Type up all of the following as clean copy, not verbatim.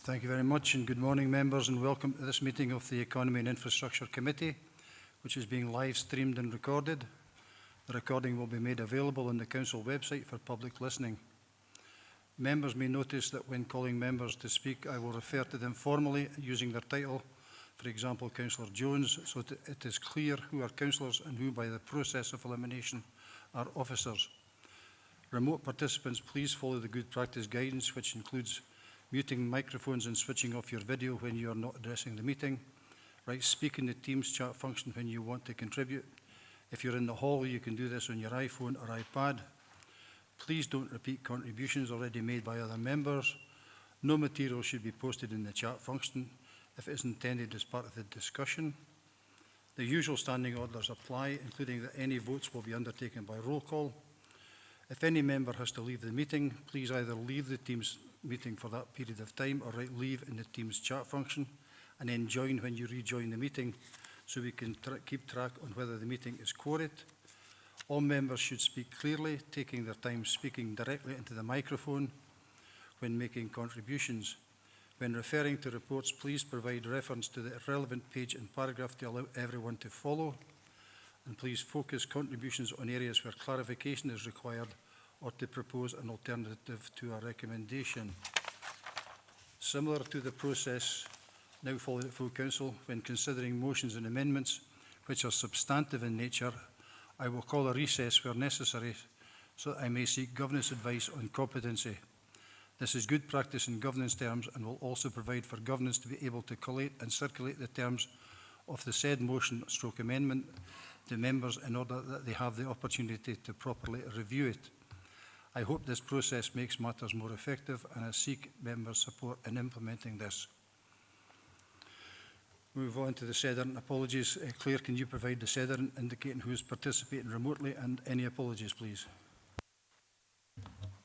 Thank you very much, and good morning, members, and welcome to this meeting of the Economy and Infrastructure Committee, which is being live streamed and recorded. The recording will be made available on the Council website for public listening. Members may notice that when calling members to speak, I will refer to them formally using their title, for example, Councillor Jones, so that it is clear who are councillors and who, by the process of elimination, are officers. Remote participants, please follow the good practice guidance, which includes muting microphones and switching off your video when you are not addressing the meeting. Speak in the Teams chat function when you want to contribute. If you're in the hall, you can do this on your iPhone or iPad. Please don't repeat contributions already made by other members. No material should be posted in the chat function if it is intended as part of the discussion. The usual standing orders apply, including that any votes will be undertaken by roll call. If any member has to leave the meeting, please either leave the Teams meeting for that period of time or write leave in the Teams chat function and then join when you rejoin the meeting so we can keep track on whether the meeting is quorate. All members should speak clearly, taking their time speaking directly into the microphone when making contributions. When referring to reports, please provide reference to the relevant page and paragraph to allow everyone to follow. And please focus contributions on areas where clarification is required or to propose an alternative to a recommendation. Similar to the process now followed at full council, when considering motions and amendments which are substantive in nature, I will call a recess where necessary so that I may seek governance advice on competency. This is good practice in governance terms and will also provide for governance to be able to collate and circulate the terms of the said motion / amendment to members in order that they have the opportunity to properly review it. I hope this process makes matters more effective, and I seek members' support in implementing this. Move on to the SEDR apologies. Claire, can you provide the SEDR indicating who is participating remotely, and any apologies, please?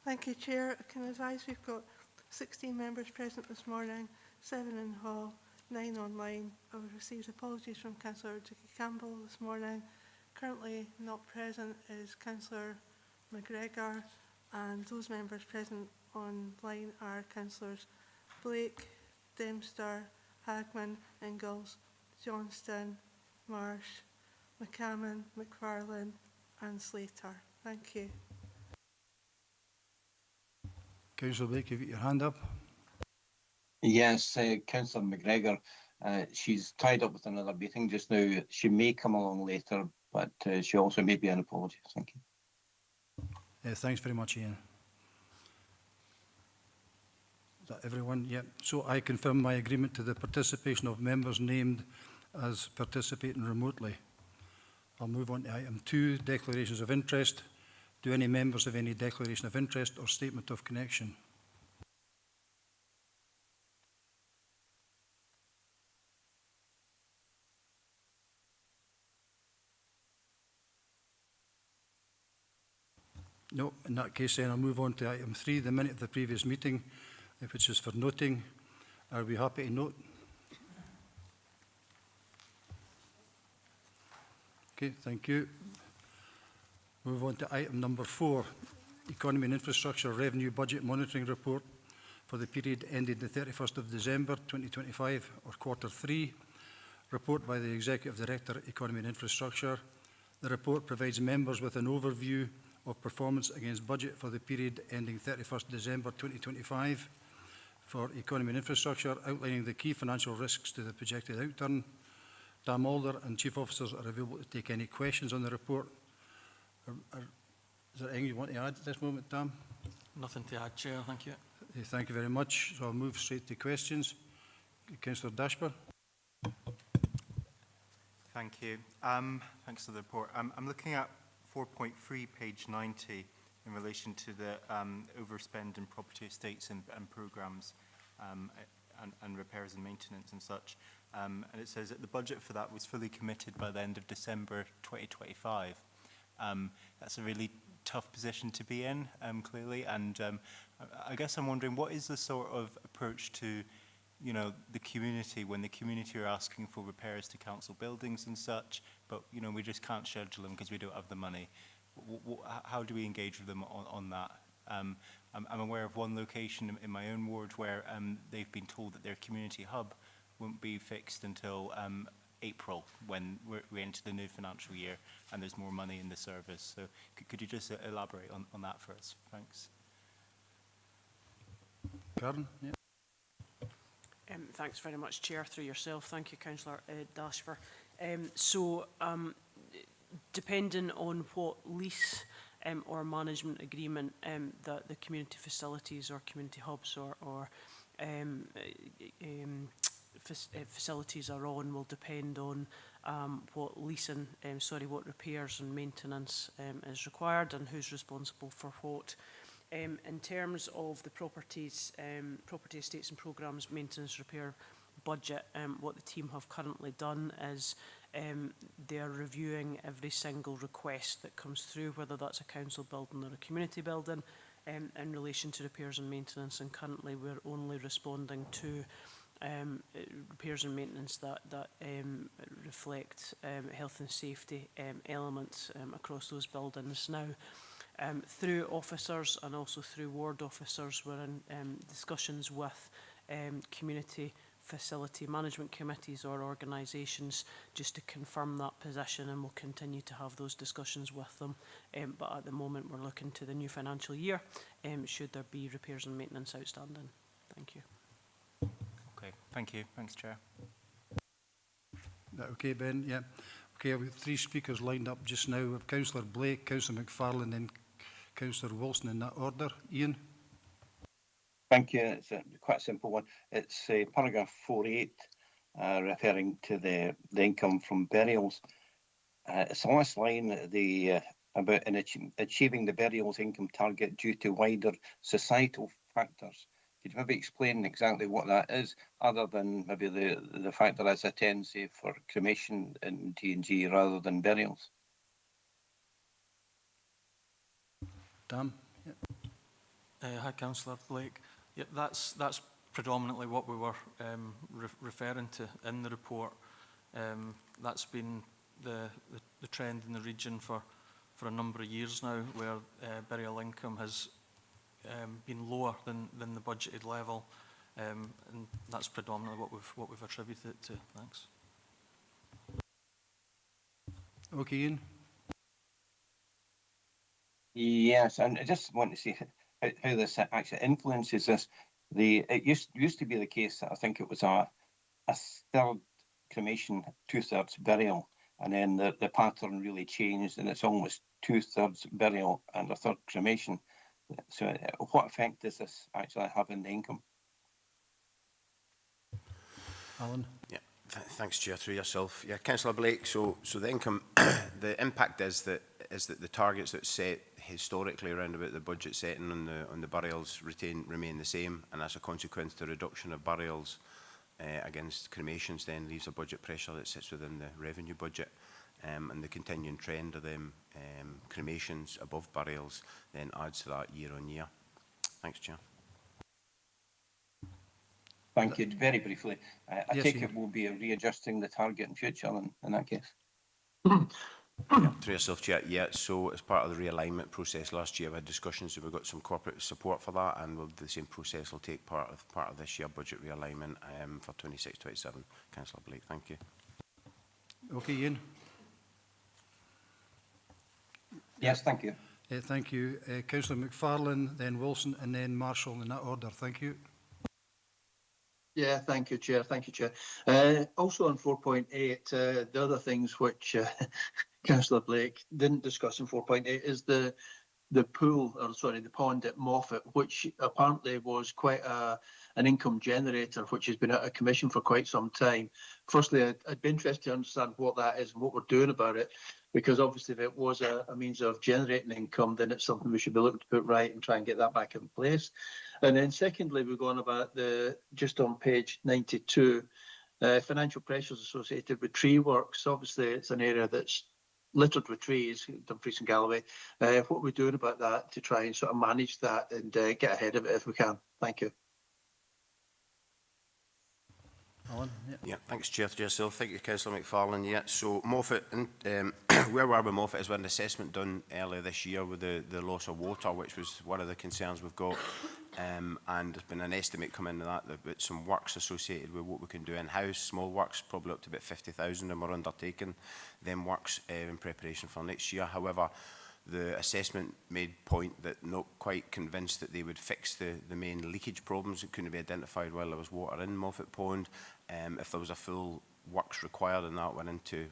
Thank you, Chair. I can advise we've got 16 members present this morning, 7 in the hall, 9 online. I've received apologies from Councillor Dickie Campbell this morning. Currently not present is Councillor McGregor, and those members present online are Councillors Blake, Dempster, Hagman, Ingalls, Johnston, Marsh, McCammon, McFarlane and Slater. Thank you. Councillor Blake, you've got your hand up. Yes, Councillor McGregor, she's tied up with another meeting just now. She may come along later, but she also may be an apology. Thank you. Thanks very much, Ian. Is that everyone? Yeah. So I confirm my agreement to the participation of members named as participating remotely. I'll move on to item 2, declarations of interest. Do any members have any declaration of interest or statement of connection? No, in that case then I'll move on to item 3, the minute of the previous meeting, which is for noting. Are we happy to note? Okay, thank you. Move on to item number 4, Economy and Infrastructure Revenue Budget Monitoring Report for the period ending the 31st of December 2025 or quarter 3. Report by the Executive Director, Economy and Infrastructure. The report provides members with an overview of performance against budget for the period ending 31st December 2025 for Economy and Infrastructure, outlining the key financial risks to the projected outturn. Tam Alder and Chief Officers are available to take any questions on the report. Is there anything you want to add at this moment, Tam? Nothing to add, Chair. Thank you. Thank you very much. So I'll move straight to questions. Councillor Dashper. Thank you. Thanks for the report. I'm looking at 4.3, page 90, in relation to the overspend in property estates and programmes and repairs and maintenance and such. And it says that the budget for that was fully committed by the end of December 2025. That's a really tough position to be in, clearly. And I guess I'm wondering, what is the sort of approach to, you know, the community when the community are asking for repairs to council buildings and such, but, you know, we just can't schedule them because we don't have the money. How do we engage with them on that? I'm aware of one location in my own ward where they've been told that their community hub won't be fixed until April, when we enter the new financial year and there's more money in the service. So could you just elaborate on that for us? Thanks. Karen? Yeah. Thanks very much, Chair, through yourself. Thank you, Councillor Dashfer. Depending on what lease or management agreement that the community facilities or community hubs or facilities are on will depend on what leasing, what repairs and maintenance is required and who's responsible for what. In terms of the property estates and programmes maintenance repair budget, what the team have currently done is they are reviewing every single request that comes through, whether that's a council building or a community building, in relation to repairs and maintenance, and currently we're only responding to repairs and maintenance that reflect health and safety elements across those buildings. Now, through officers and also through ward officers, we're in discussions with community facility management committees or organisations just to confirm that position, and we'll continue to have those discussions with them. But at the moment we're looking to the new financial year, should there be repairs and maintenance outstanding. Thank you. Okay, thank you. Thanks, Chair. That okay, Ben? Yeah. Okay, we have 3 speakers lined up just now. We have Councillor Blake, Councillor McFarlane and Councillor Wilson in that order. Ian? Thank you. It's quite a simple one. It's paragraph 4.8, referring to the income from burials. It's the last line, about achieving the burials income target due to wider societal factors. Could you maybe explain exactly what that is, other than maybe the fact that there's a tendency for cremation in T&G rather than burials? Dan? Yeah. Hi, Councillor Blake. Yeah, that's predominantly what we were referring to in the report. That's been the trend in the region for a number of years now, where burial income has been lower than the budgeted level, and that's predominantly what we've attributed it to. Thanks. Okay, Ian? Yes, and I just want to see how this actually influences this. It used to be the case that I think it was a third cremation, 2/3 burial, and then the pattern really changed, and it's almost 2/3 burial and 1/3 cremation. So, what effect does this actually have on the income? Alan? Yeah, thanks, Chair, through yourself. Yeah, Councillor Blake. So the income, the impact is that the targets that set historically around about the budget setting on the burials remain the same, and as a consequence, the reduction of burials against cremations then leaves a budget pressure that sits within the revenue budget, and the continuing trend of them cremations above burials then adds to that year on year. Thanks, Chair. Thank you. Very briefly, I Yes, take Ian. it we'll be readjusting the target in future in that case. Yeah, through yourself, Chair. Yeah, so as part of the realignment process last year, we had discussions, so we've got some corporate support for that, and the same process will take part of this year budget realignment for 26-27. Councillor Blake, thank you. Okay, Ian? Yes, thank you. Thank you. Councillor McFarlane, then Wilson, and then Marshall in that order. Thank you. Yeah, thank you, Chair. Thank you, Chair. Also on 4.8, the other things which Councillor Blake didn't discuss in 4.8 is the pool, or sorry, the pond at Moffat, which apparently was quite an income generator, which has been out of commission for quite some time. Firstly, I'd be interested to understand what that is and what we're doing about it, because obviously if it was a means of generating income, then it's something we should be looking to put right and try and get that back in place. And then secondly, we're going about just on page 92, financial pressures associated with tree works. Obviously, it's an area that's littered with trees, Dumfries and Galloway. What are we doing about that to try and sort of manage that and get ahead of it if we can? Thank you. Alan? Yeah. Yeah, thanks, Chair. To yourself. Thank you, Councillor McFarlane. Yeah, so Moffat, where we are with Moffat is we had an assessment done earlier this year with the loss of water, which was one of the concerns we've got. And there's been an estimate come into that, about some works associated with what we can do in-house, small works, probably up to about 50,000, and we're undertaking them works in preparation for next year. However, the assessment made point that not quite convinced that they would fix the main leakage problems that couldn't be identified while there was water in Moffat Pond. If there was a full works required, and that went into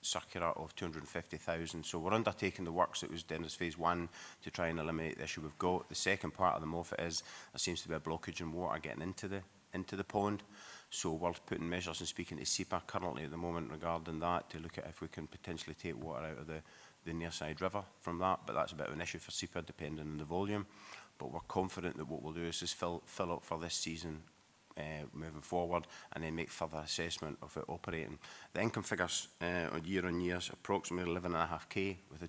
circular of 250,000. So we're undertaking the works that was done as phase 1 to try and eliminate the issue we've got. The second part of the Moffat is there seems to be a blockage in water getting into the pond. So we're putting measures and speaking to SEPA currently at the moment regarding that to look at if we can potentially take water out of the Nearside River from that, but that's a bit of an issue for SEPA depending on the volume. But we're confident that what we'll do is just fill up for this season moving forward, and then make further assessment of it operating. The income figures on year is approximately 11.5k with a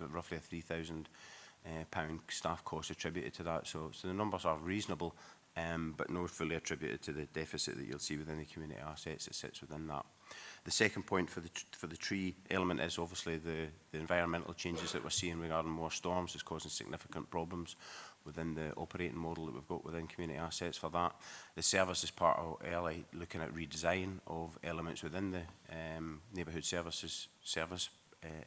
roughly a £3,000 staff cost attributed to that. So the numbers are reasonable, but not fully attributed to the deficit that you'll see within the community assets that sits within that. The second point for the tree element is obviously the environmental changes that we're seeing regarding more storms is causing significant problems within the operating model that we've got within community assets for that. The service is part of early looking at redesign of elements within the neighbourhood services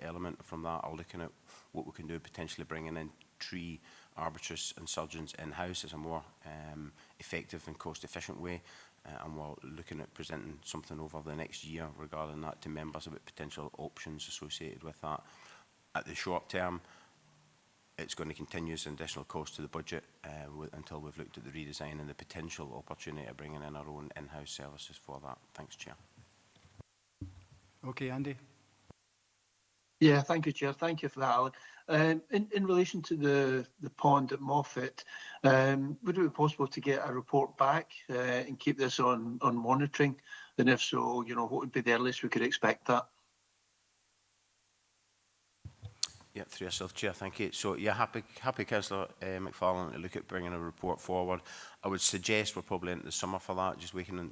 element from that, or looking at what we can do potentially bringing in tree arborists and surgeons in-house as a more effective and cost-efficient way. And we're looking at presenting something over the next year regarding that to members about potential options associated with that. At the short term, it's going to continue as an additional cost to the budget until we've looked at the redesign and the potential opportunity of bringing in our own in-house services for that. Thanks, Chair. Okay, Andy? Yeah, thank you, Chair. Thank you for that, Alan. In relation to the pond at Moffat, would it be possible to get a report back and keep this on monitoring? And if so, what would be the earliest we could expect that? Yeah, through yourself, Chair, thank you. So, yeah, happy Councillor McFarlane to look at bringing a report forward. I would suggest we're probably into the summer for that, just waiting on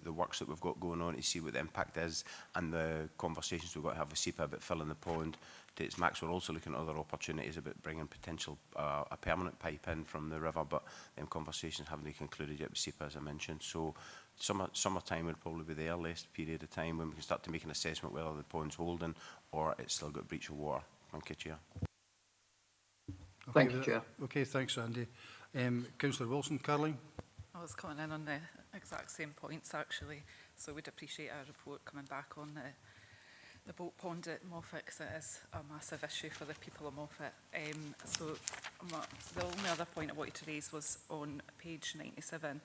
the works that we've got going on to see what the impact is and the conversations we've got to have with SEPA about filling the pond to its max. We're also looking at other opportunities about bringing potential a permanent pipe in from the river, but them conversations haven't been concluded yet with SEPA, as I mentioned. So summertime would probably be the earliest period of time when we can start to make an assessment whether the pond's holding or it's still got breach of water. Thank you, Chair. Thank you, Chair. Okay, thanks, Andy. Councillor Wilson, Carling? I was coming in on the exact same points, actually. So we'd appreciate a report coming back on the boat pond at Moffat, because it is a massive issue for the people of Moffat. The only other point I wanted to raise was on page 97,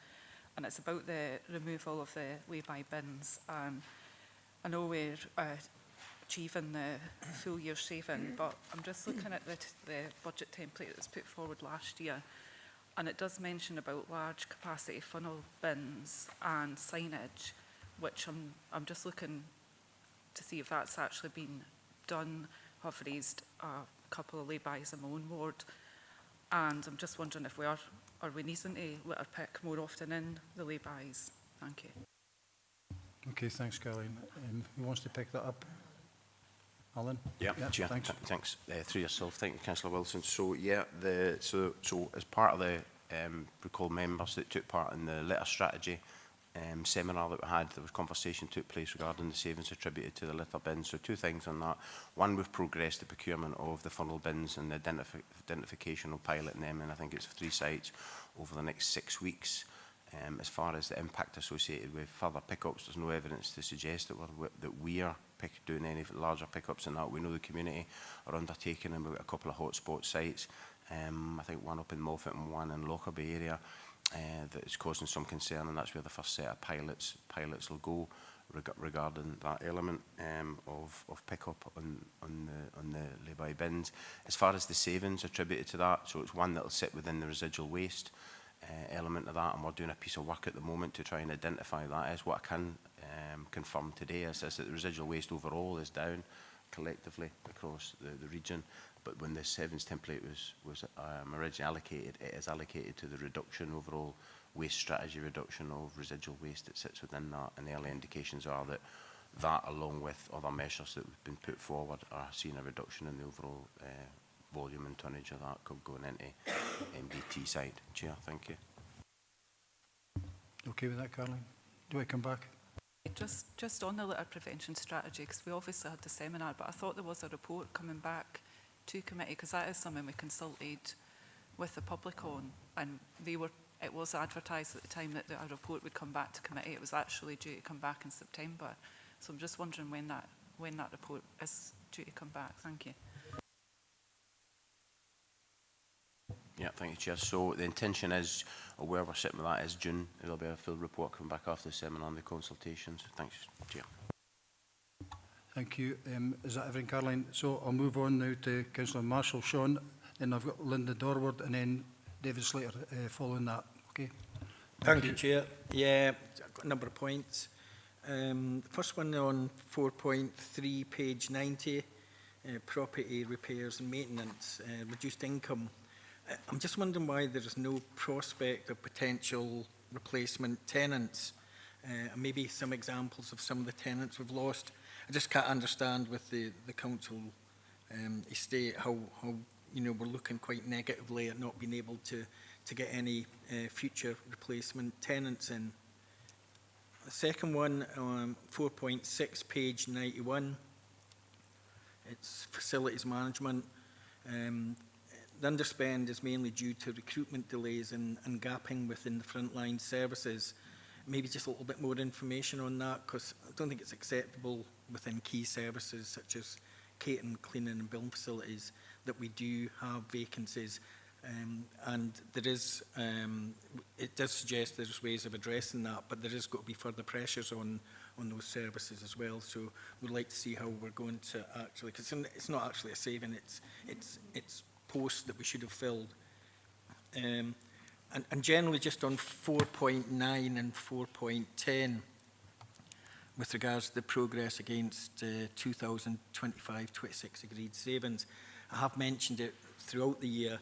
and it's about the removal of the lay-by bins. I know we're achieving the full year saving, but I'm just looking at the budget template that was put forward last year, and it does mention about large capacity funnel bins and signage, which I'm just looking to see if that's actually been done. I've raised a couple of lay-bys in my own ward, and I'm just wondering if are we needing to litter pick more often in the lay-bys? Thank you. Okay, thanks, Carling. Who wants to pick that up? Alan? Yeah, Chair, thanks. Thanks. Through yourself, thank you, Councillor Wilson. So, yeah, so as part of the recall members that took part in the litter strategy seminar that we had, there was conversation took place regarding the savings attributed to the litter bins. So 2 things on that. One, we've progressed the procurement of the funnel bins and the identification of piloting them, and I think it's 3 sites over the next 6 weeks. As far as the impact associated with further pickups, there's no evidence to suggest that we are doing any larger pickups than that. We know the community are undertaking them. We've got a couple of hotspot sites. I think one up in Moffat and one in Lockerbie area that is causing some concern, and that's where the first set of pilots will go regarding that element of pickup on the lay-by bins. As far as the savings attributed to that, so it's one that will sit within the residual waste element of that, and we're doing a piece of work at the moment to try and identify that. As what I can confirm today is that the residual waste overall is down collectively across the region, but when the savings template was originally allocated, it is allocated to the reduction, overall waste strategy reduction of residual waste that sits within that, and the early indications are that that, along with other measures that have been put forward, are seeing a reduction in the overall volume and tonnage of that going into MBT side. Chair, thank you. Okay with that, Caroline? Do I come back? Just on the litter prevention strategy, because we obviously had the seminar, but I thought there was a report coming back to committee, because that is something we consulted with the public on, and it was advertised at the time that a report would come back to committee. It was actually due to come back in September. So I'm just wondering when that report is due to come back. Thank you. Yeah, thank you, Chair. So the intention is, or where we're sitting with that, is June. There'll be a full report coming back after the seminar and the consultations. Thanks, Chair. Thank you. Is that everything, Caroline? So I'll move on now to Councillor Marshall, Sean, then I've got Linda Dorward, and then David Slater following that. Okay. Thank you, Chair. Yeah, I've got a number of points. The first one on 4.3, page 90, property repairs and maintenance, reduced income. I'm just wondering why there is no prospect of potential replacement tenants. Maybe some examples of some of the tenants we've lost. I just can't understand with the council estate how you know, we're looking quite negatively at not being able to get any future replacement tenants in. The second one, 4.6, page 91, it's facilities management. The underspend is mainly due to recruitment delays and gapping within the frontline services. Maybe just a little bit more information on that, because I don't think it's acceptable within key services such as catering, cleaning and building facilities that we do have vacancies. And there is, it does suggest there's ways of addressing that, but there is going to be further pressures on those services as well. So we'd like to see how we're going to actually, because it's not actually a saving, it's posts that we should have filled. And generally just on 4.9 and 4.10, with regards to the progress against 2025-26 agreed savings, I have mentioned it throughout the year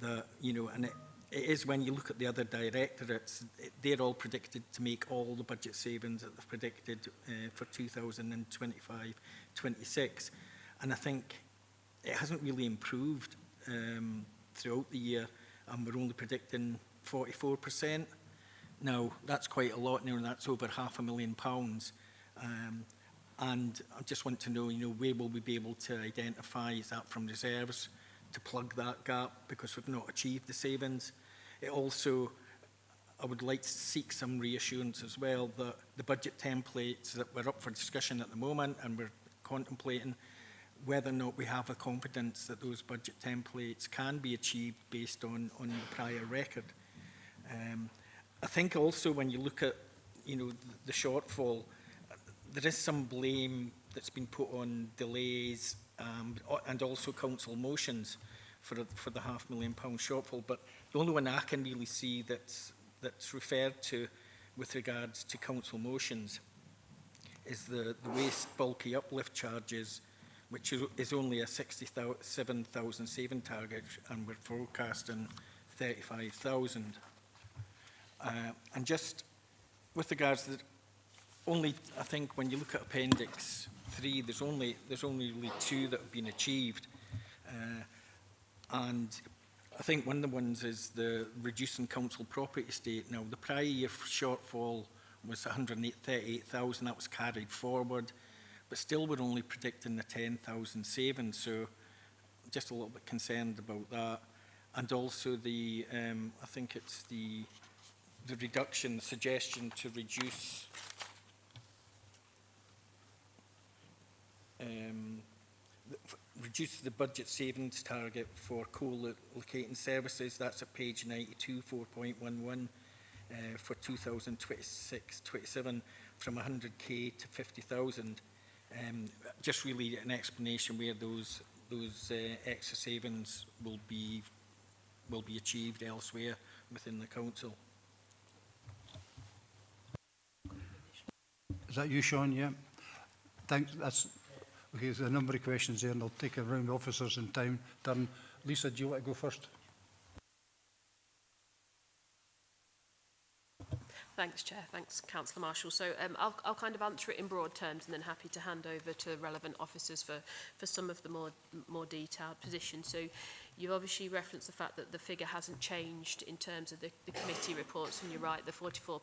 that, you know, and it is when you look at the other directorates, they're all predicted to make all the budget savings that they've predicted for 2025-26. And I think it hasn't really improved throughout the year, and we're only predicting 44%. Now, that's quite a lot now, and that's over £500,000. And I just want to know, you know, where will we be able to identify, is that from reserves, to plug that gap, because we've not achieved the savings. It also, I would like to seek some reassurance as well that the budget templates that we're up for discussion at the moment and we're contemplating, whether or not we have a confidence that those budget templates can be achieved based on the prior record. I think also when you look at, you know, the shortfall, there is some blame that's been put on delays and also council motions for the £500,000 shortfall. But the only one I can really see that's referred to with regards to council motions is the waste bulky uplift charges, which is only a 67,000 saving target, and we're forecasting 35,000. And just with regards to only, I think when you look at Appendix 3, there's only really 2 that have been achieved. And I think one of the ones is the reducing council property estate. Now, the prior year shortfall was 138,000, that was carried forward, but still we're only predicting the 10,000 savings, so just a little bit concerned about that. And also the, I think it's the reduction, the suggestion to reduce reduce the budget savings target for co-locating services. That's at page 92, 4.11, for 2026-27, from 100k to 50,000. Just really an explanation where those extra savings will be achieved elsewhere within the council. Is that you, Sean? Yeah. Thanks. That's Okay, there's a number of questions there, and I'll take a round of officers in turn. Lisa, do you want to go first? Thanks, Chair. Thanks, Councillor Marshall. So I'll kind of answer it in broad terms and then happy to hand over to relevant officers for some of the more detailed positions. So you obviously referenced the fact that the figure hasn't changed in terms of the committee reports, and you're right, the 44%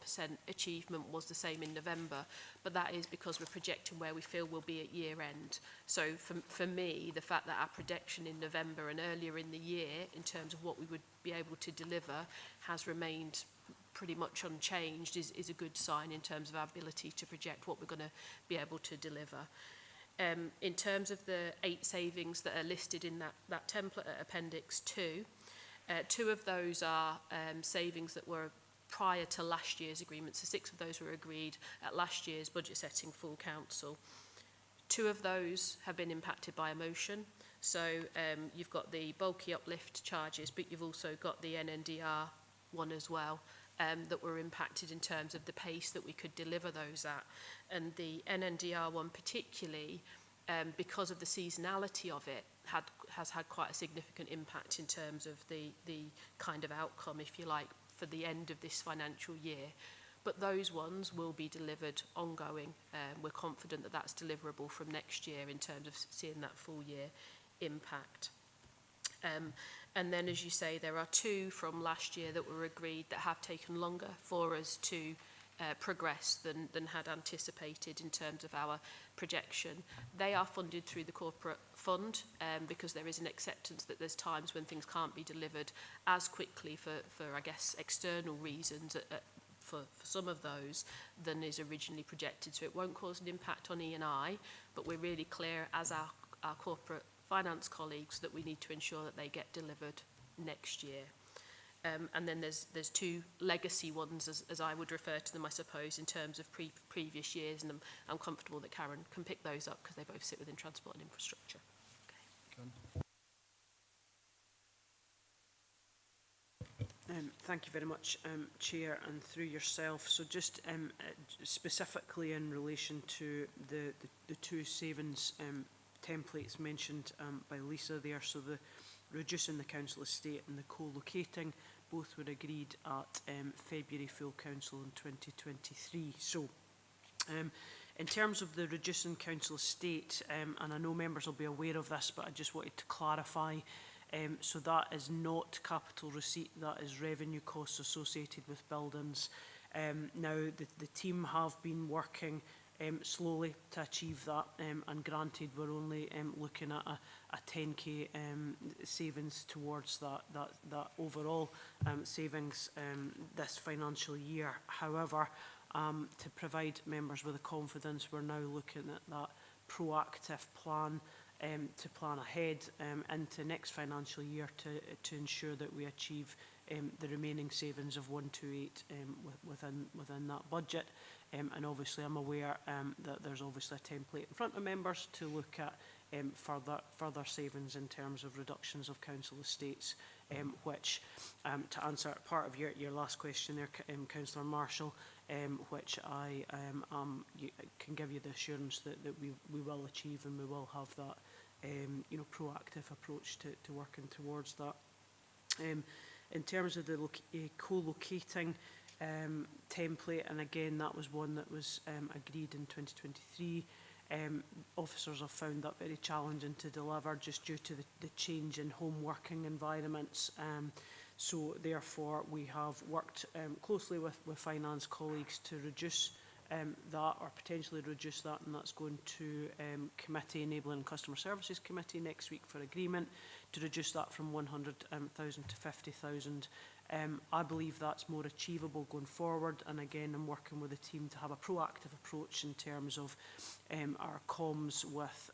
achievement was the same in November, but that is because we're projecting where we feel we'll be at year end. So for me, the fact that our projection in November and earlier in the year in terms of what we would be able to deliver has remained pretty much unchanged is a good sign in terms of our ability to project what we're going to be able to deliver. In terms of the 8 savings that are listed in that template at Appendix 2, 2 of those are savings that were prior to last year's agreement, so 6 of those were agreed at last year's budget setting full council. 2 of those have been impacted by a motion, so you've got the bulky uplift charges, but you've also got the NNDR one as well. That were impacted in terms of the pace that we could deliver those at. And the NNDR one particularly, because of the seasonality of it, has had quite a significant impact in terms of the kind of outcome, if you like, for the end of this financial year. But those ones will be delivered ongoing. We're confident that that's deliverable from next year in terms of seeing that full year impact. And then, as you say, there are 2 from last year that were agreed that have taken longer for us to progress than had anticipated in terms of our projection. They are funded through the corporate fund because there is an acceptance that there's times when things can't be delivered as quickly for I guess, external reasons for some of those than is originally projected. So it won't cause an impact on E&I, but we're really clear as our corporate finance colleagues that we need to ensure that they get delivered next year. And then there's 2 legacy ones, as I would refer to them, I suppose, in terms of previous years, and I'm comfortable that Karen can pick those up because they both sit within transport and infrastructure. Thank you very much, Chair, and through yourself. So just specifically in relation to the 2 savings templates mentioned by Lisa there, so the reducing the council estate and the co-locating, both were agreed at February full council in 2023. So in terms of the reducing council estate, and I know members will be aware of this, but I just wanted to clarify, so that is not capital receipt, that is revenue costs associated with buildings. Now the team have been working slowly to achieve that, and granted we're only looking at a 10k savings towards that overall savings this financial year. However, to provide members with the confidence, we're now looking at that proactive plan to plan ahead into next financial year to ensure that we achieve the remaining savings of 128 within that budget. And obviously I'm aware that there's obviously a template in front of members to look at further savings in terms of reductions of council estates, which, to answer part of your last question there, Councillor Marshall, which I can give you the assurance that we will achieve, and we will have that proactive approach to working towards that. In terms of the co-locating template, and again that was one that was agreed in 2023, officers have found that very challenging to deliver just due to the change in home working environments. So therefore we have worked closely with finance colleagues to reduce that, or potentially reduce that, and that's going to committee, Enabling and Customer Services Committee next week for agreement, to reduce that from 100,000 to 50,000. I believe that's more achievable going forward, and again I'm working with the team to have a proactive approach in terms of our comms with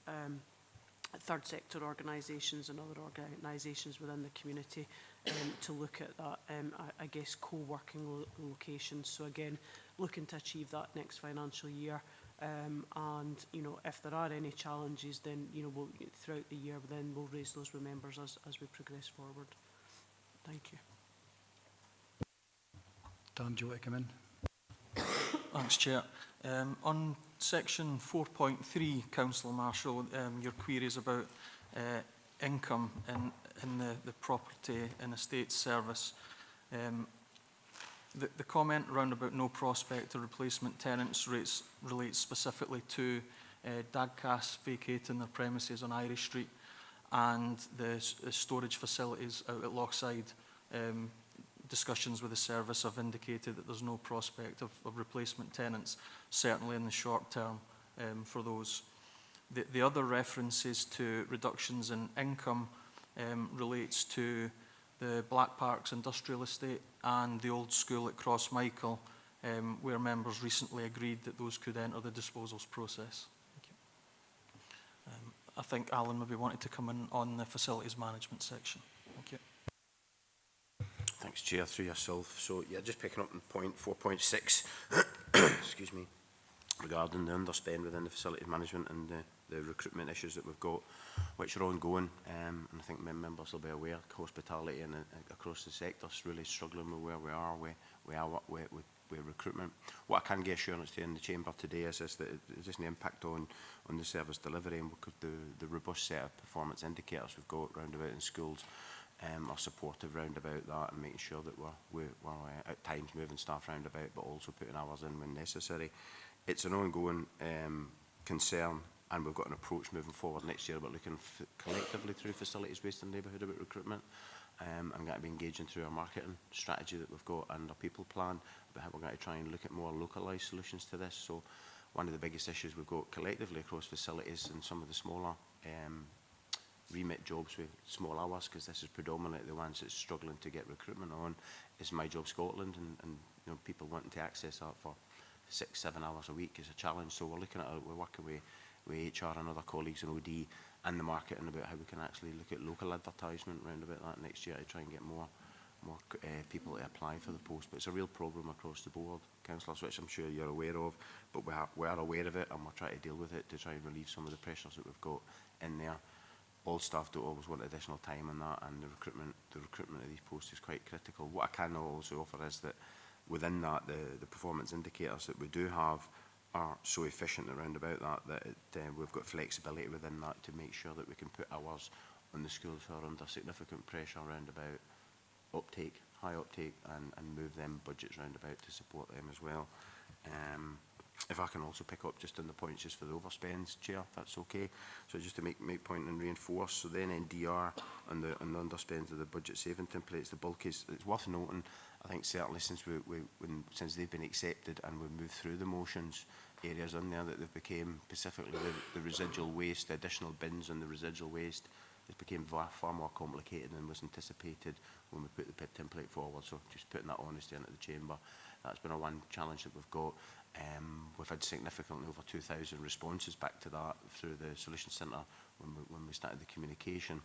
third sector organisations and other organisations within the community to look at that, I guess, co-working locations. So again, looking to achieve that next financial year, and if there are any challenges, then we'll, throughout the year, then we'll raise those with members as we progress forward. Thank you. Dan, do you want to come in? Thanks, Chair. On section 4.3, Councillor Marshall, your queries about income in the property and estate service. The comment around about no prospect of replacement tenants relates specifically to Dagcas vacating their premises on Irish Street and the storage facilities out at Lochside. Discussions with the service have indicated that there's no prospect of replacement tenants, certainly in the short term, for those. The other references to reductions in income relates to the Black Parks Industrial Estate and the old school at Crossmichael, where members recently agreed that those could enter the disposals process. Thank you. I think Alan maybe wanted to come in on the facilities management section. Thank you. Thanks, Chair, through yourself. So, yeah, just picking up on point 4.6, excuse me, regarding the underspend within the facility management and the recruitment issues that we've got, which are ongoing. And I think members will be aware, hospitality and across the sector is really struggling with where we are with recruitment. What I can get assurance to in the chamber today is that it doesn't impact on the service delivery, and the robust set of performance indicators we've got round about in schools are supportive round about that, and making sure that we're at times moving staff round about, but also putting hours in when necessary. It's an ongoing concern, and we've got an approach moving forward next year about looking collectively through facilities waste and neighbourhood about recruitment. I'm going to be engaging through our marketing strategy that we've got and our people plan about how we're going to try and look at more localised solutions to this. So one of the biggest issues we've got collectively across facilities and some of the smaller remit jobs with small hours, because this is predominantly the ones that's struggling to get recruitment on, is My Job Scotland, and you know, people wanting to access that for 6-7 hours a week is a challenge. So we're looking at we're working with HR and other colleagues in OD and the marketing about how we can actually look at local advertisement around about that next year to try and get more people to apply for the post. But it's a real problem across the board, councillors, which I'm sure you're aware of, but we are aware of it, and we're trying to deal with it to try and relieve some of the pressures that we've got in there. All staff don't always want additional time on that, and the recruitment of these posts is quite critical. What I can also offer is that within that, the performance indicators that we do have are so efficient around about that we've got flexibility within that to make sure that we can put hours on the schools who are under significant pressure around about uptake, high uptake, and move them budgets round about to support them as well. If I can also pick up just on the points just for the overspends, Chair, if that's okay. So just to make point and reinforce, so then NDR and the underspends of the budget saving templates, the bulk is, it's worth noting, I think certainly since since they've been accepted and we've moved through the motions, areas in there that they've became, specifically the residual waste, the additional bins and the residual waste, it became far more complicated than was anticipated when we put the PID template forward. So just putting that honesty into the chamber, that's been one challenge that we've got. We've had significantly over 2,000 responses back to that through the Solutions Centre when we started the communication.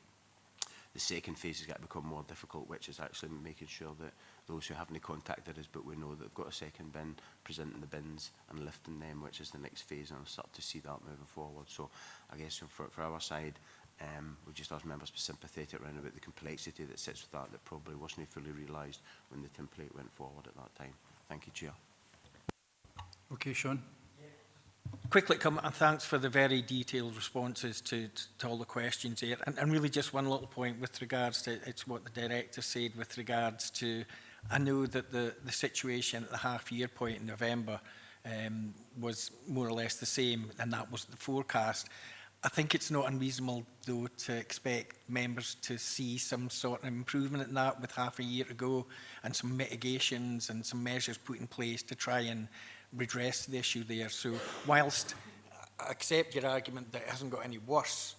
The second phase has got to become more difficult, which is actually making sure that those who haven't contacted us, but we know that they've got a second bin, presenting the bins and lifting them, which is the next phase, and I'll start to see that moving forward. So I guess for our side, we just ask members to be sympathetic around about the complexity that sits with that probably wasn't fully realised when the template went forward at that time. Thank you, Chair. Okay, Sean. Quickly come and thanks for the very detailed responses to all the questions there. And really just one little point with regards to, it's what the director said with regards to, I know that the situation at the half-year point in November was more or less the same, and that was the forecast. I think it's not unreasonable, though, to expect members to see some sort of improvement in that with half a year to go, and some mitigations and some measures put in place to try and redress the issue there. So whilst I accept your argument that it hasn't got any worse,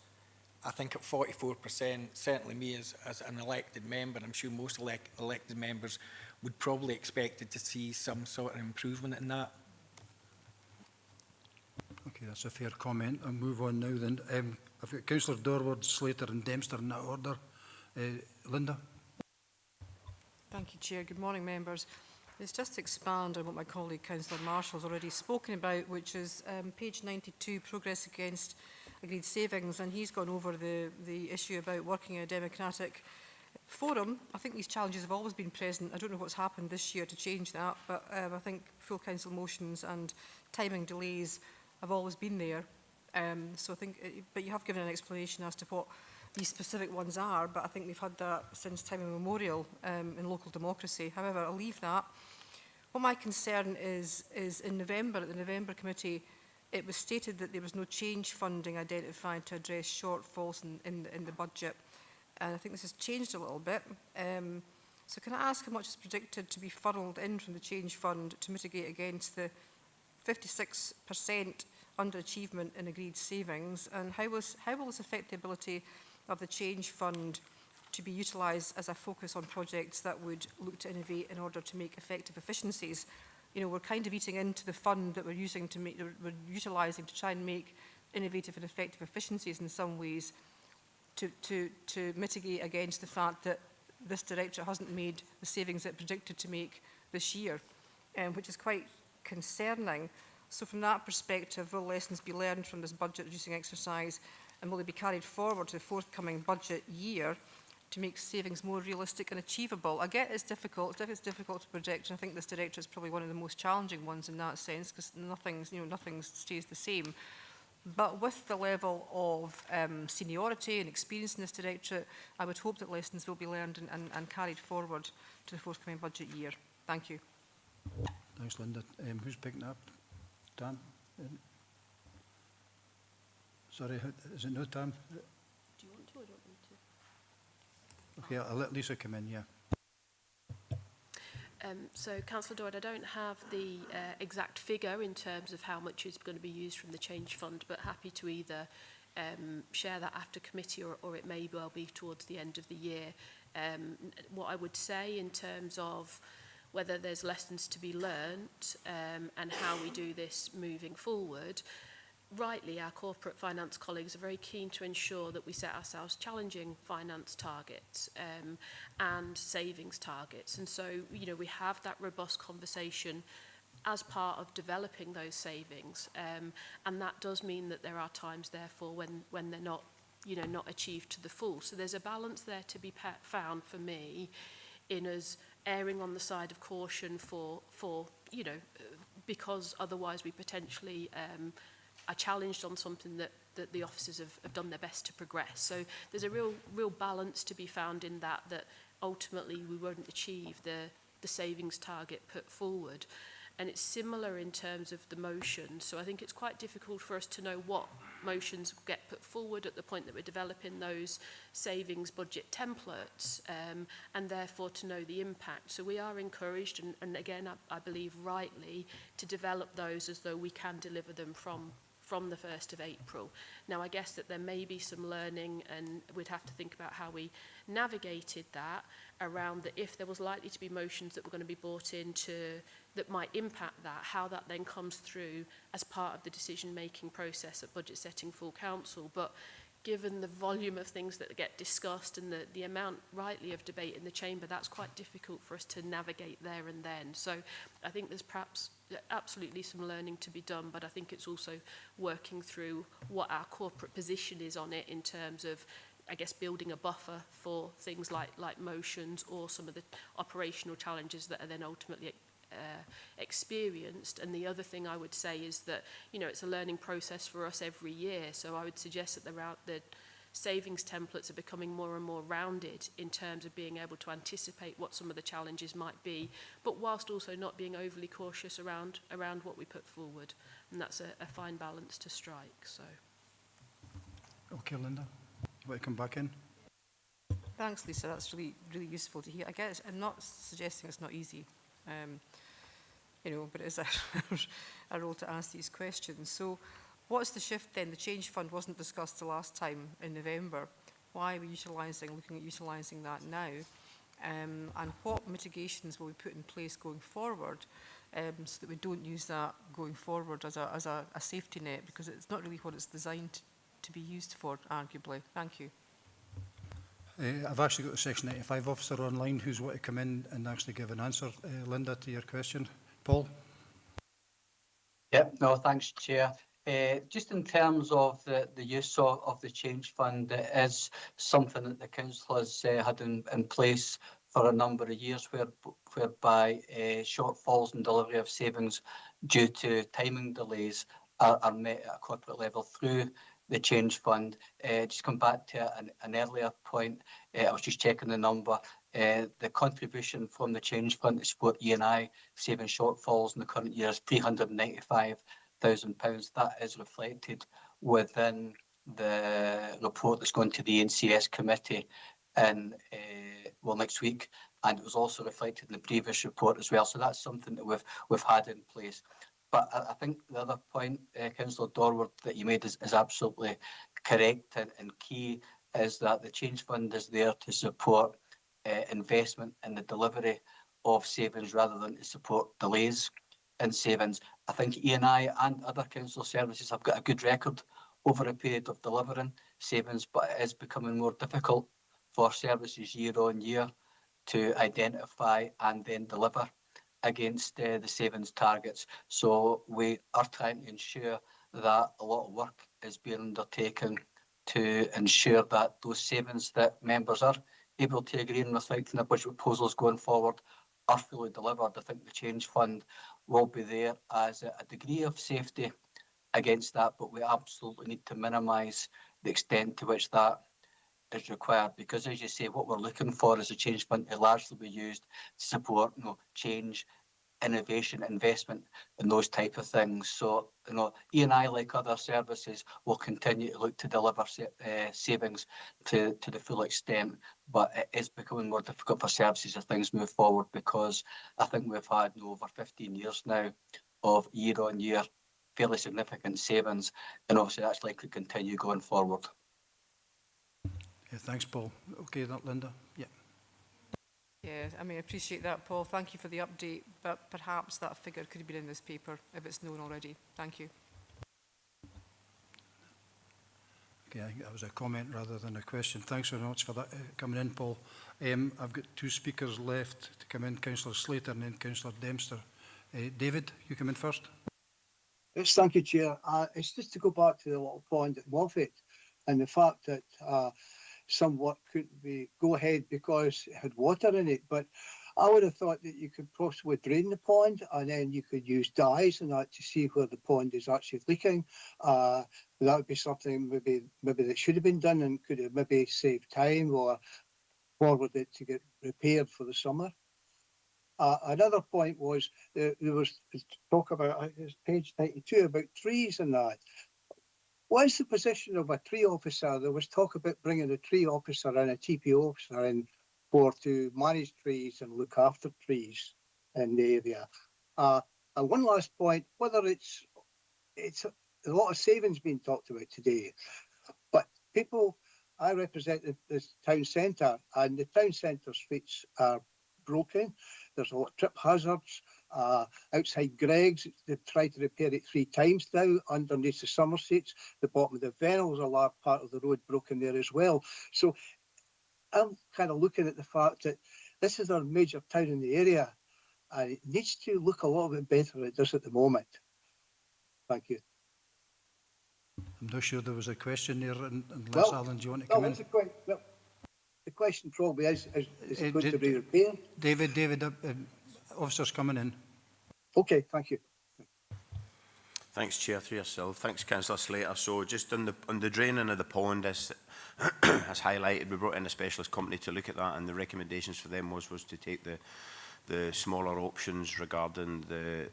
I think at 44%, certainly me as an elected member, I'm sure most elected members would probably expect to see some sort of improvement in that. Okay, that's a fair comment. I'll move on now then. I've got Councillor Dorward, Slater and Dempster in that order. Linda? Thank you, Chair. Good morning, members. It's just to expand on what my colleague Councillor Marshall has already spoken about, which is page 92, progress against agreed savings, and he's gone over the issue about working in a democratic Forum, I think these challenges have always been present. I don't know what's happened this year to change that, but I think full council motions and timing delays have always been there. So I think, but you have given an explanation as to what these specific ones are, but I think we've had that since time immemorial in local democracy. However, I'll leave that. What my concern is in November, at the November committee, it was stated that there was no change funding identified to address shortfalls in the budget. And I think this has changed a little bit. So can I ask how much is predicted to be funneled in from the change fund to mitigate against the 56% underachievement in agreed savings? And how will this affect the ability of the change fund to be utilised as a focus on projects that would look to innovate in order to make effective efficiencies? You know, we're kind of eating into the fund that we're utilising to try and make innovative and effective efficiencies in some ways to mitigate against the fact that this directorate hasn't made the savings it predicted to make this year, which is quite concerning. So from that perspective, will lessons be learned from this budget reducing exercise, and will they be carried forward to the forthcoming budget year to make savings more realistic and achievable? I get it's difficult to predict, and I think this directorate is probably one of the most challenging ones in that sense, because nothing stays the same. But with the level of seniority and experience in this directorate, I would hope that lessons will be learned and carried forward to the forthcoming budget year. Thank you. Thanks, Linda. Who's picking up? Dan? Sorry, is it no, Tam? Do you want to or don't want to? Okay, I'll let Lisa come in, yeah. So, Councillor Dodd, I don't have the exact figure in terms of how much is going to be used from the Change Fund, but happy to either share that after committee or it may well be towards the end of the year. What I would say in terms of whether there's lessons to be learnt and how we do this moving forward, rightly, our corporate finance colleagues are very keen to ensure that we set ourselves challenging finance targets and savings targets. And so, you know, we have that robust conversation as part of developing those savings. And that does mean that there are times, therefore, when they're not, you know, not achieved to the full. So there's a balance there to be found for me in us erring on the side of caution for you know, because otherwise we potentially are challenged on something that the officers have done their best to progress. So there's a real balance to be found in that ultimately we won't achieve the savings target put forward. And it's similar in terms of the motion. So I think it's quite difficult for us to know what motions get put forward at the point that we're developing those savings budget templates, and therefore to know the impact. So we are encouraged, and again, I believe rightly, to develop those as though we can deliver them from the 1st of April. Now, I guess that there may be some learning, and we'd have to think about how we navigated that around that if there was likely to be motions that were going to be brought into that might impact that, how that then comes through as part of the decision-making process at budget setting full council. But given the volume of things that get discussed and the amount rightly of debate in the chamber, that's quite difficult for us to navigate there and then. So I think there's perhaps absolutely some learning to be done, but I think it's also working through what our corporate position is on it in terms of, I guess, building a buffer for things like motions or some of the operational challenges that are then ultimately experienced. And the other thing I would say is that, you know, it's a learning process for us every year. So I would suggest that the savings templates are becoming more and more rounded in terms of being able to anticipate what some of the challenges might be, but whilst also not being overly cautious around what we put forward. And that's a fine balance to strike. So. Okay, Linda, you want to come back in? Thanks, Lisa. That's really useful to hear. I guess I'm not suggesting it's not easy. You know, but it is a role to ask these questions. So what's the shift then? The Change Fund wasn't discussed the last time in November. Why are we looking at utilising that now? And what mitigations will we put in place going forward so that we don't use that going forward as a safety net, because it's not really what it's designed to be used for, arguably. Thank you. I've actually got a Section 95 officer online who's want to come in and actually give an answer, Linda, to your question. Paul? Yep, no, thanks, Chair. Just in terms of the use of the change fund, it is something that the council has had in place for a number of years, whereby shortfalls in delivery of savings due to timing delays are met at a corporate level through the change fund. Just come back to an earlier point, I was just checking the number. The contribution from the change fund to support E&I saving shortfalls in the current year is £395,000. That is reflected within the report that's going to the NCS committee in next week, and it was also reflected in the previous report as well. So that's something that we've had in place. But I think the other point, Councillor Dorward, that you made is absolutely correct and key, is that the change fund is there to support investment in the delivery of savings rather than to support delays in savings. I think E&I and other council services have got a good record over a period of delivering savings, but it is becoming more difficult for services year on year to identify and then deliver against the savings targets. So we are trying to ensure that a lot of work is being undertaken to ensure that those savings that members are able to agree and reflect in their budget proposals going forward are fully delivered. I think the change fund will be there as a degree of safety against that, but we absolutely need to minimise the extent to which that is required, because as you say, what we're looking for is a change fund to largely be used to support change, innovation, investment and those type of things. So E&I, like other services, will continue to look to deliver savings to the full extent, but it is becoming more difficult for services as things move forward, because I think we've had over 15 years now of year on year fairly significant savings, and obviously that's likely to continue going forward. Yeah, thanks, Paul. Okay, that Linda. Yeah. Yeah, I mean, I appreciate that, Paul. Thank you for the update, but perhaps that figure could have been in this paper if it's known already. Thank you. Okay, I think that was a comment rather than a question. Thanks very much for that coming in, Paul. I've got two speakers left to come in, Councillor Slater and then Councillor Dempster. David, you come in first. Yes, thank you, Chair. It's just to go back to the little pond at Moffat and the fact that some work couldn't go ahead because it had water in it, but I would have thought that you could possibly drain the pond and then you could use dyes and that to see where the pond is actually leaking. That would be something maybe that should have been done and could have maybe saved time or forward it to get repaired for the summer. Another point was there was talk about page 92 about trees and that. What is the position of a tree officer? There was talk about bringing a tree officer and a TP officer in to manage trees and look after trees in the area. And one last point, whether it's a lot of savings being talked about today, but I represent the town centre, and the town centre streets are broken. There's a lot of trip hazards. Outside Greg's, they've tried to repair it 3 times now. Underneath the Somersets, the bottom of the Vennels, a large part of the road broken there as well. So I'm kind of looking at the fact that this is our major town in the area, and it needs to look a little bit better than it does at the moment. Thank you. I'm not sure there was a question there, unless Alan, do you want to come in? The question probably is it going to be repaired? David, officer's coming in. Okay, thank you. Thanks, Chair, through yourself. Thanks, Councillor Slater. So just on the draining of the pond, as highlighted, we brought in a specialist company to look at that, and the recommendations for them was to take the smaller options regarding the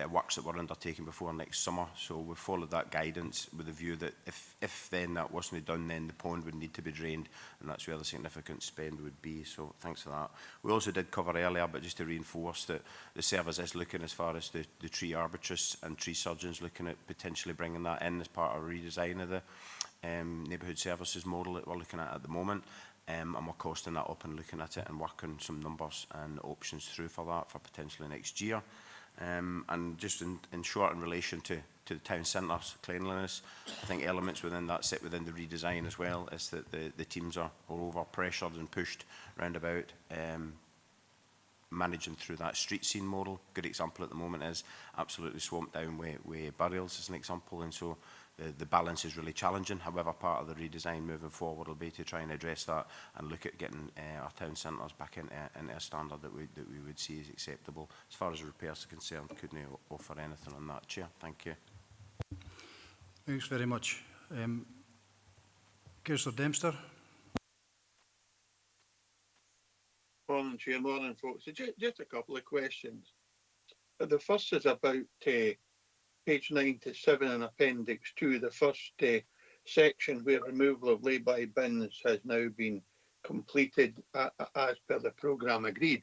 works that were undertaken before next summer. So we followed that guidance with the view that if then that wasn't done, then the pond would need to be drained, and that's where the significant spend would be. So thanks for that. We also did cover earlier, but just to reinforce that the service is looking as far as the tree arborists and tree surgeons, looking at potentially bringing that in as part of a redesign of the neighbourhood services model that we're looking at the moment. And we're costing that up and looking at it and working some numbers and options through for that for potentially next year. And just in short, in relation to the town centre's cleanliness, I think elements within that sit within the redesign as well, is that the teams are over pressured and pushed round about managing through that street scene model. Good example at the moment is absolutely swamped down with burials as an example, and so the balance is really challenging. However, part of the redesign moving forward will be to try and address that and look at getting our town centres back into a standard that we would see as acceptable. As far as repairs are concerned, couldn't offer anything on that, Chair. Thank you. Thanks very much. Councillor Dempster. Morning, Chair. Morning, folks. Just a couple of questions. The first is about page 97 in Appendix 2, the first section where removal of lay-by bins has now been completed as per the programme agreed.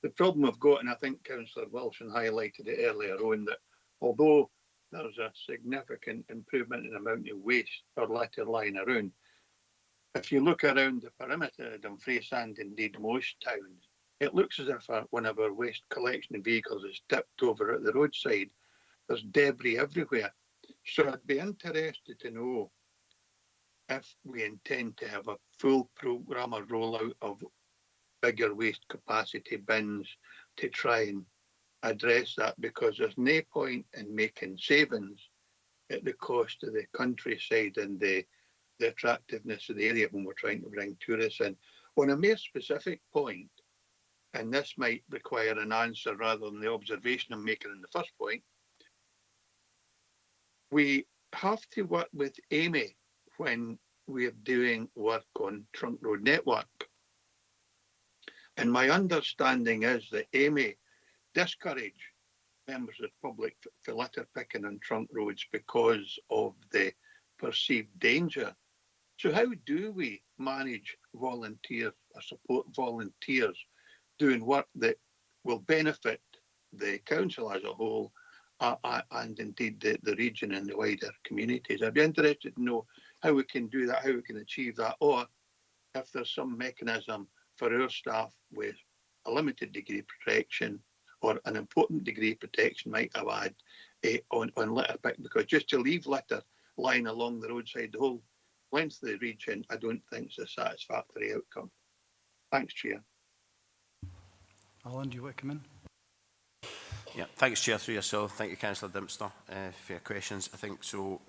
The problem I've got, and I think Councillor Wilson highlighted it earlier on, that although there's a significant improvement in the amount of waste or litter lying around, if you look around the perimeter of Dumfries and indeed most towns, it looks as if one of our waste collection vehicles is tipped over at the roadside. There's debris everywhere. So I'd be interested to know if we intend to have a full programme or rollout of bigger waste capacity bins to try and address that, because there's no point in making savings at the cost of the countryside and the attractiveness of the area when we're trying to bring tourists in. On a more specific point, and this might require an answer rather than the observation I'm making in the first point, we have to work with Amy when we're doing work on Trunk Road network. And my understanding is that Amy discourage members of the public for litter picking on trunk roads because of the perceived danger. So how do we manage volunteers or support volunteers doing work that will benefit the council as a whole and indeed the region and the wider communities? I'd be interested to know how we can do that, how we can achieve that, or if there's some mechanism for our staff with a limited degree of protection or an important degree of protection might have had on litter pick, because just to leave litter lying along the roadside the whole length of the region, I don't think is a satisfactory outcome. Thanks, Chair. Alan, do you want to come in? Yeah, thanks, Chair, through yourself. Thank you, Councillor Dempster, for your questions. I think so.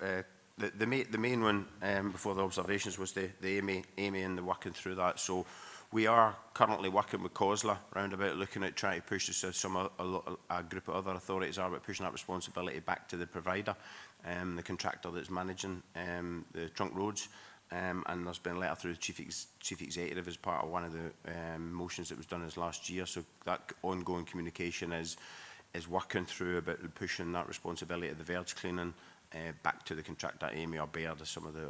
The main one before the observations was the Amy and the working through that. So we are currently working with COSLA round about looking at trying to push this. A group of other authorities are about pushing that responsibility back to the provider, the contractor that's managing the trunk roads. And there's been a letter through the Chief Executive as part of one of the motions that was done as last year. So that ongoing communication is working through about pushing that responsibility of the verge cleaning back to the contractor, Amy or Baird, as some of the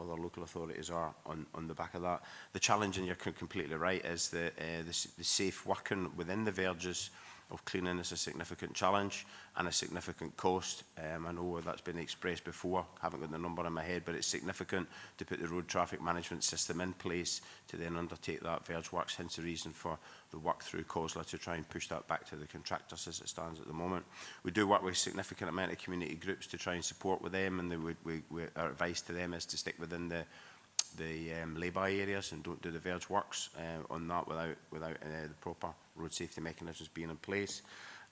other local authorities are on the back of that. The challenge, and you're completely right, is that the safe working within the verges of cleaning is a significant challenge and a significant cost. I know that's been expressed before, haven't got the number in my head, but it's significant to put the road traffic management system in place to then undertake that verge works, hence the reason for the work through COSLA to try and push that back to the contractors as it stands at the moment. We do work with a significant amount of community groups to try and support with them, and our advice to them is to stick within the lay-by areas and don't do the verge works on that without the proper road safety mechanisms being in place.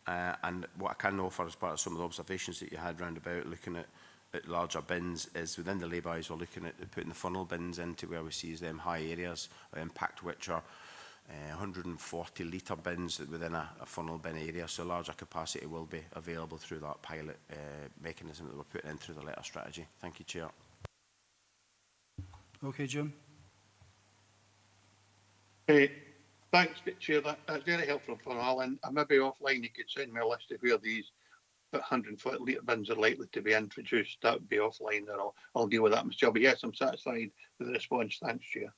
And what I can offer as part of some of the observations that you had round about looking at larger bins is within the lay-bys we're looking at putting the funnel bins into where we see as them high areas of impact, which are 140 litre bins within a funnel bin area, so larger capacity will be available through that pilot mechanism that we're putting in through the letter strategy. Thank you, Chair. Okay, Jim. Hey, thanks, Chair. That's very helpful for Alan. Maybe offline you could send me a list of where these 100-foot litre bins are likely to be introduced. That would be offline there. I'll deal with that myself. But yes, I'm satisfied with the response. Thanks, Chair.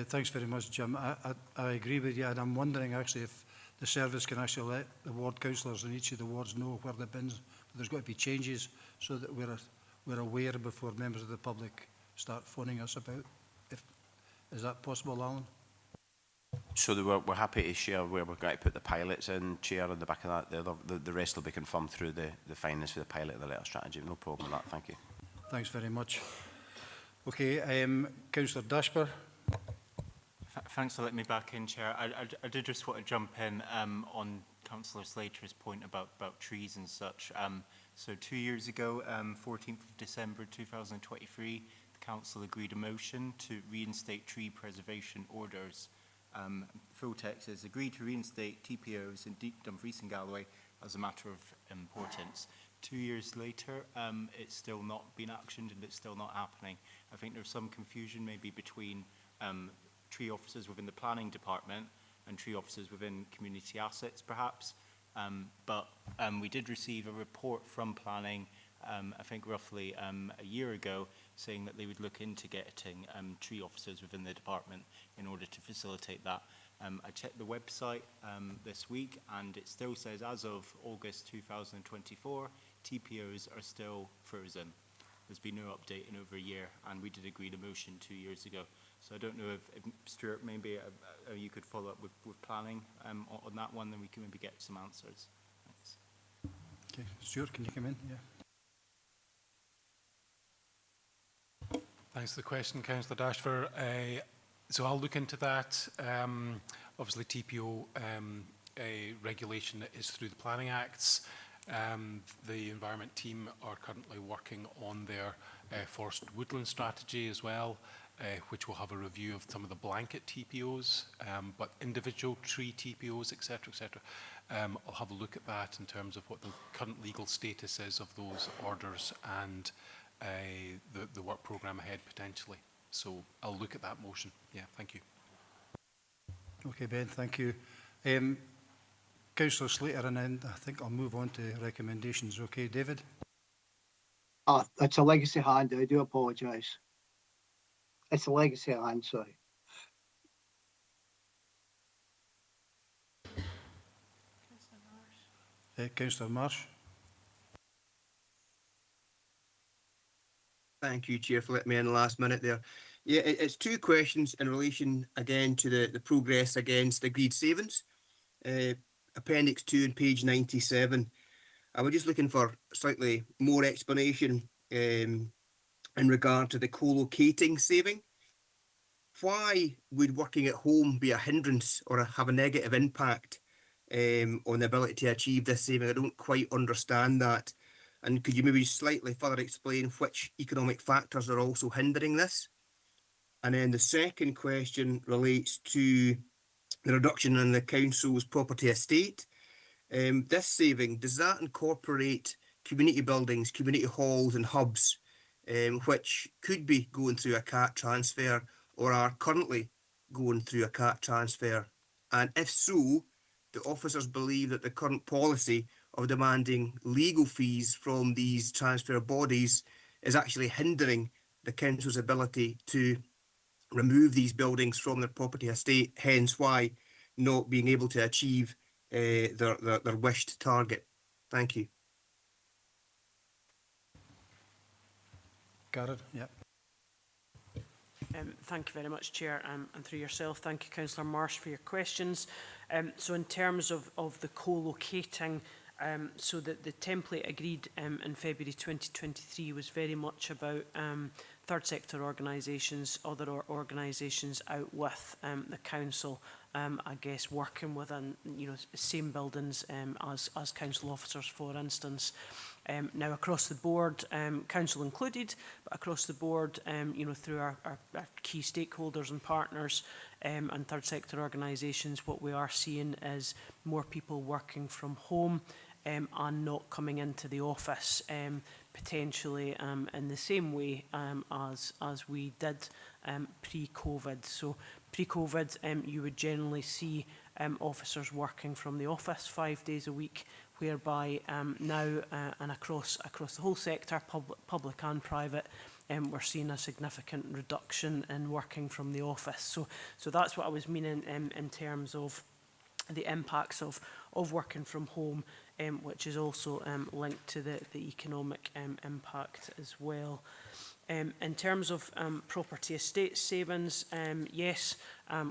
Thanks very much, Jim. I agree with you, and I'm wondering actually if the service can actually let the ward councillors in each of the wards know where the bins. There's got to be changes so that we're aware before members of the public start phoning us about. Is that possible, Alan? So we're happy to share where we're going to put the pilots in, Chair, on the back of that. The rest will be confirmed through the findings for the pilot of the letter strategy. No problem with that. Thank you. Thanks very much. Okay, Councillor Dashper. Thanks for letting me back in, Chair. I did just want to jump in on Councillor Slater's point about trees and such. So 2 years ago, 14th of December 2023, the Council agreed a motion to reinstate tree preservation orders. Full text is agreed to reinstate TPOs in Dumfries and Galloway as a matter of importance. 2 years later, it's still not been actioned and it's still not happening. I think there's some confusion maybe between tree officers within the planning department and tree officers within community assets perhaps. But we did receive a report from planning, I think roughly a year ago, saying that they would look into getting tree officers within the department in order to facilitate that. I checked the website this week and it still says as of August 2024, TPOs are still frozen. There's been no update in over a year and we did agree the motion 2 years ago. So I don't know if Stuart, maybe you could follow up with planning on that one, then we can maybe get some answers. Thanks. Okay, Stuart, can you come in? Yeah. Thanks for the question, Councillor Dashford. So I'll look into that. Obviously, TPO regulation is through the Planning Acts. The Environment team are currently working on their forest woodland strategy as well, which will have a review of some of the blanket TPOs, but individual tree TPOs, etc., etc. I'll have a look at that in terms of what the current legal status is of those orders and the work programme ahead potentially. So I'll look at that motion. Yeah, thank you. Okay, Ben, thank you. Councillor Slater, and then I think I'll move on to recommendations. Okay, David? It's a legacy hand, I do apologise. It's a legacy hand, sorry. Councillor Marsh? Thank you, Chair, for letting me in the last minute there. Yeah, it's two questions in relation again to the progress against agreed savings. Appendix 2 on page 97. I was just looking for slightly more explanation in regard to the co-locating saving. Why would working at home be a hindrance or have a negative impact on the ability to achieve this saving? I don't quite understand that. And could you maybe slightly further explain which economic factors are also hindering this? And then the second question relates to the reduction in the council's property estate. This saving, does that incorporate community buildings, community halls and hubs, which could be going through a CAT transfer or are currently going through a CAT transfer? And if so, do officers believe that the current policy of demanding legal fees from these transfer bodies is actually hindering the council's ability to remove these buildings from their property estate, hence why not being able to achieve their wished target? Thank you. Garrett, yeah. Thank you very much, Chair, and through yourself, thank you, Councillor Marsh, for your questions. So in terms of the co-locating, so that the template agreed in February 2023 was very much about third sector organisations, other organisations out with the council, I guess working within same buildings as council officers, for instance. Now across the board, council included, but across the board, through our key stakeholders and partners and third sector organisations, what we are seeing is more people working from home and not coming into the office, potentially in the same way as we did pre-COVID. So pre-COVID, you would generally see officers working from the office 5 days a week, whereby now and across the whole sector, public and private, we're seeing a significant reduction in working from the office. So that's what I was meaning in terms of the impacts of working from home, which is also linked to the economic impact as well. In terms of property estate savings, yes,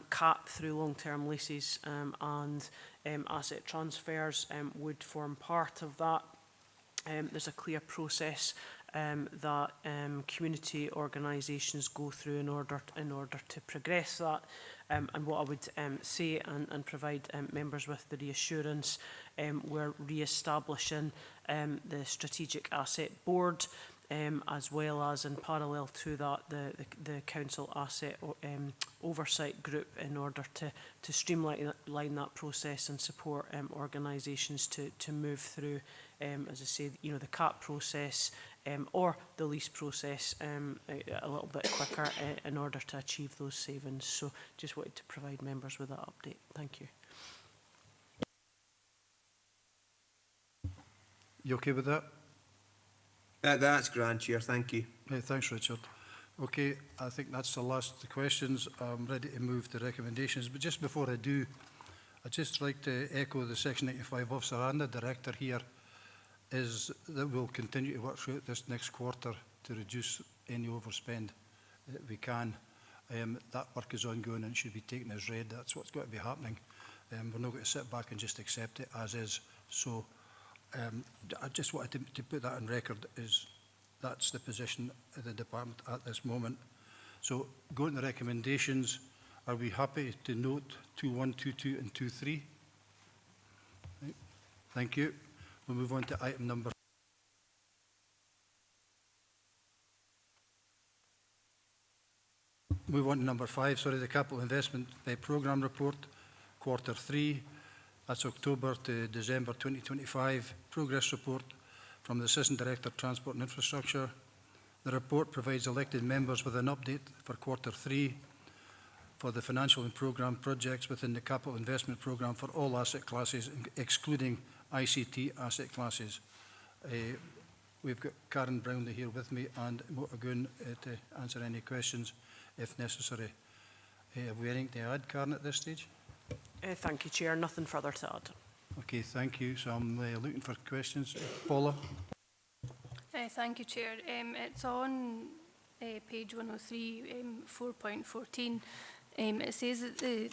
cap through long-term leases and asset transfers would form part of that. There's a clear process that community organisations go through in order to progress that. And what I would say and provide members with the reassurance, we're re-establishing the Strategic Asset Board, as well as in parallel to that the Council Asset Oversight Group, in order to streamline that process and support organisations to move through, as I say, you know, the CAP process or the lease process a little bit quicker in order to achieve those savings. So just wanted to provide members with that update. Thank you. You okay with that? That's grand, Chair. Thank you. Thanks, Richard. Okay, I think that's the last of the questions. I'm ready to move to recommendations. But just before I do, I'd just like to echo the Section 95 officer and the director here, is that we'll continue to work throughout this next quarter to reduce any overspend that we can. That work is ongoing and it should be taken as read. That's what's got to be happening. We're not going to sit back and just accept it as is. So I just wanted to put that on record, is that's the position of the department at this moment. So going to the recommendations, are we happy to note 2.1, 2.2 and 2.3? Right. Thank you. We'll move on to item number number 5, the Capital Investment Programme Report, Quarter 3. That's October to December 2025. Progress report from the Assistant Director, Transport and Infrastructure. The report provides elected members with an update for Quarter 3 for the financial and programme projects within the Capital Investment Programme for all asset classes, excluding ICT asset classes. We've got Karen Brownlee here with me and Motagun to answer any questions if necessary. Have we anything to add, Karen, at this stage? Thank you, Chair. Nothing further to add. Okay, thank you. So I'm looking for questions. Paula? Thank you, Chair. It's on page 103, 4.14. It says that the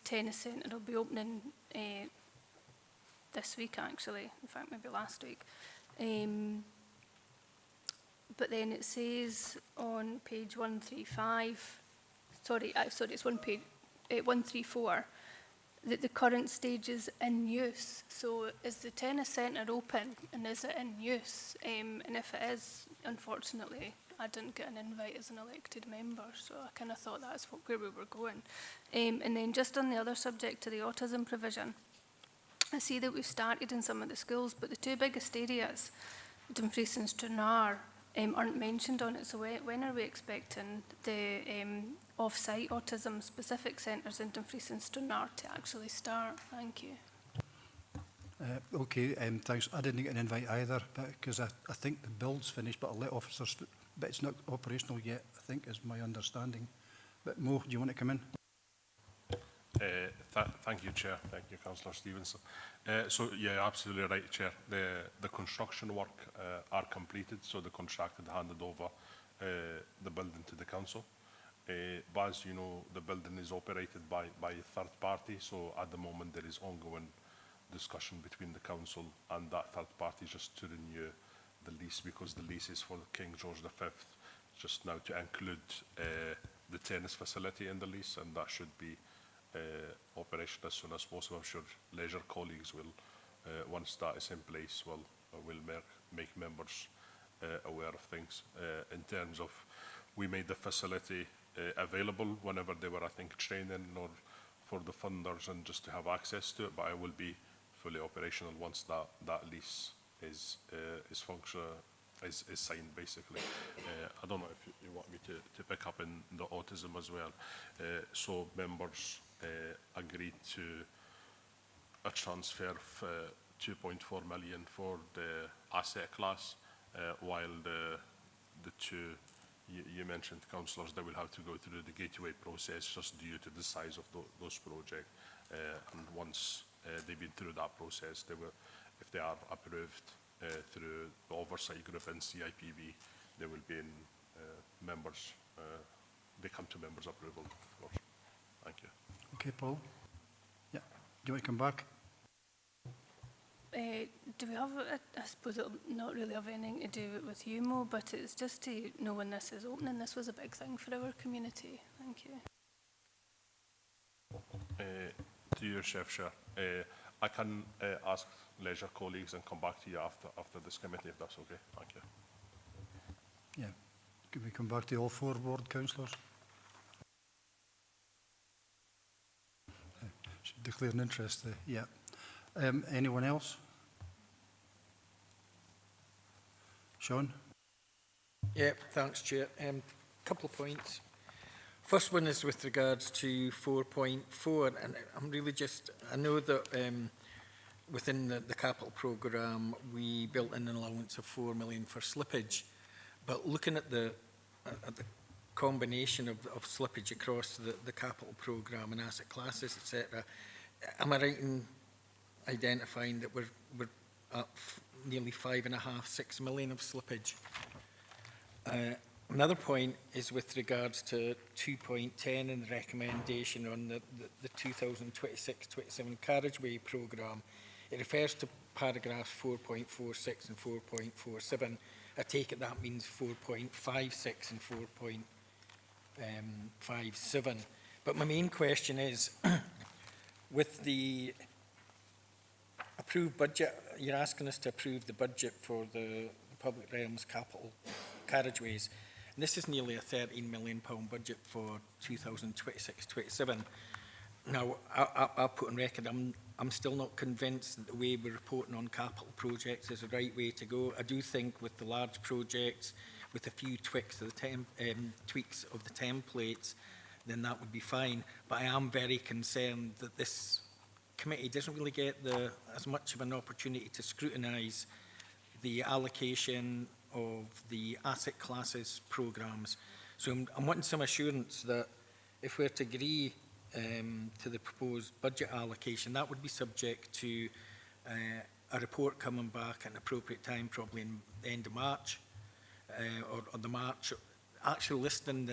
tennis centre will be opening this week, actually. In fact, maybe last week. But then it says on page 135, sorry, it's 134, that the current stage is in use. So is the tennis centre open and is it in use? And if it is, unfortunately, I didn't get an invite as an elected member, so I kind of thought that's where we were going. And then just on the other subject to the autism provision, I see that we've started in some of the schools, but the two biggest areas, Dumfries and Stranraer, aren't mentioned on it. So when are we expecting the off-site autism specific centres in Dumfries and Stranraer to actually start? Thank you. Okay, thanks. I didn't get an invite either because I think the build's finished, but I'll let officers, but it's not operational yet, I think, is my understanding. But Mo, do you want to come in? Thank you, Chair. Thank you, Councillor Stevenson. So, yeah, absolutely right, Chair. The construction work are completed, so the contractor handed over the building to the council. But as you know, the building is operated by a third party, so at the moment there is ongoing discussion between the council and that third party just to renew the lease, because the lease is for King George V, just now to include the tennis facility in the lease, and that should be operation as soon as possible. I'm sure leisure colleagues will, once that is in place, will make members aware of things. In terms of, we made the facility available whenever they were, I think, training or for the funders and just to have access to it, but I will be fully operational once that lease is functional, is signed, basically. I don't know if you want me to pick up in the autism as well. So members agreed to a transfer of 2.4 million for the asset class, while the two you mentioned, councillors, they will have to go through the gateway process just due to the size of those projects. And once they've been through that process, they will, if they are approved through the oversight group and CIPB, they will be in members. They come to members' approval, of course. Thank you. Okay, Paul. Yeah. Do you want to come back? do we have, I suppose it'll not really have anything to do with you, Mo, but it's just to know when this is opening. This was a big thing for our community. Thank you. To your chef, sure. I can ask leisure colleagues and come back to you after this committee, if that's okay. Thank you. Yeah. Can we come back to all 4 ward councillors? Should declare an interest there. Yeah. Anyone else? Sean? Yeah, thanks, Chair. Couple of points. First one is with regards to 4.4, and I'm really just, I know that within the capital programme we built in an allowance of 4 million for slippage, but looking at the combination of slippage across the capital programme and asset classes, etc., am I right in identifying that we're at nearly 5.5, 6 million of slippage? Another point is with regards to 2.10 and the recommendation on the 2026-27 carriageway programme. It refers to paragraphs 4.46 and 4.47. I take it that means 4.56 and 4.57. But my main question is, with the approved budget, you're asking us to approve the budget for the public realms capital carriageways. And this is nearly a £13 million budget for 2026-27. Now, I'll put on record, I'm still not convinced that the way we're reporting on capital projects is the right way to go. I do think with the large projects, with a few tweaks of the templates, then that would be fine. But I am very concerned that this committee doesn't really get as much of an opportunity to scrutinise the allocation of the asset classes programmes. So I'm wanting some assurance that if we're to agree to the proposed budget allocation, that would be subject to a report coming back at an appropriate time, probably in the end of March, or the March, actually listing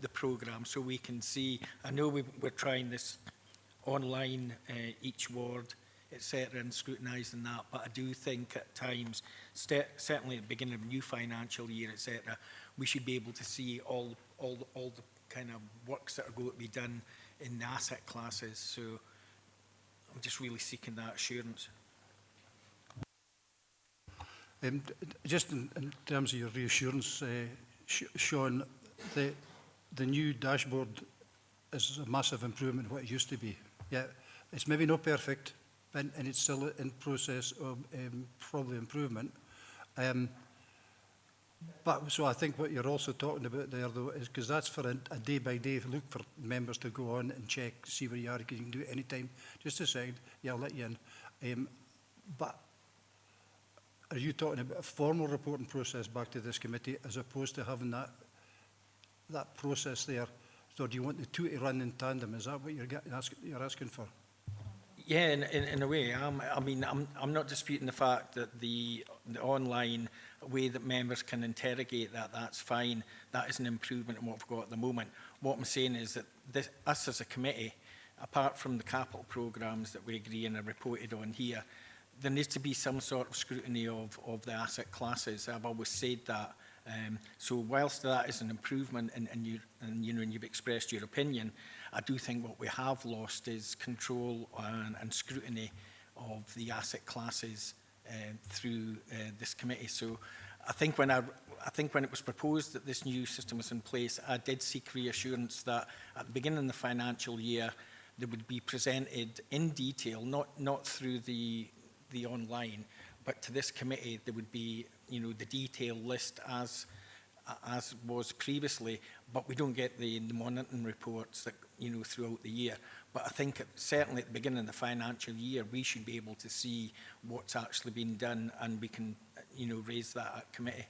the programme so we can see. I know we're trying this online, each ward, etc., and scrutinising that, but I do think at times, certainly at the beginning of a new financial year, etc., we should be able to see all the kind of works that are going to be done in the asset classes. So I'm just really seeking that assurance. Just in terms of your reassurance, Sean, the new dashboard is a massive improvement on what it used to be. Yeah, it's maybe not perfect, and it's still in process of probably improvement. But so I think what you're also talking about there, though, is because that's for a day-by-day look for members to go on and check, see where you are. You can do it any time. Just a second, yeah, I'll let you in. But are you talking about a formal reporting process back to this committee as opposed to having that process there? So do you want the two to run in tandem? Is that what you're asking for? Yeah, in a way. I mean, I'm not disputing the fact that the online way that members can interrogate that's fine. That is an improvement on what we've got at the moment. What I'm saying is that us as a committee, apart from the capital programmes that we agree and are reported on here, there needs to be some sort of scrutiny of the asset classes. I've always said that. So whilst that is an improvement and you've expressed your opinion, I do think what we have lost is control and scrutiny of the asset classes through this committee. So I think when it was proposed that this new system was in place, I did seek reassurance that at the beginning of the financial year they would be presented in detail, not through the online, but to this committee there would be, the detailed list as was previously, but we don't get the monitoring reports that, throughout the year. But I think certainly at the beginning of the financial year, we should be able to see what's actually been done, and we can, raise that at committee.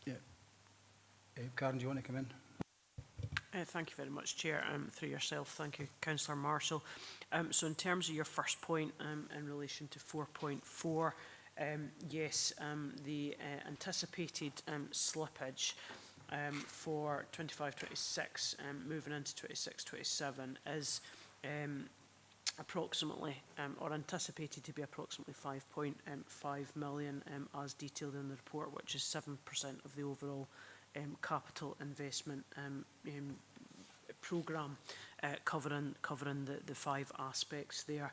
Yeah. Karen, do you want to come in? Thank you very much, Chair. Through yourself, thank you, Councillor Marshall. So in terms of your first point in relation to 4.4, yes, the anticipated slippage for 25-26 moving into 26-27 is approximately, or anticipated to be approximately 5.5 million, as detailed in the report, which is 7% of the overall capital investment programme, covering the 5 aspects there.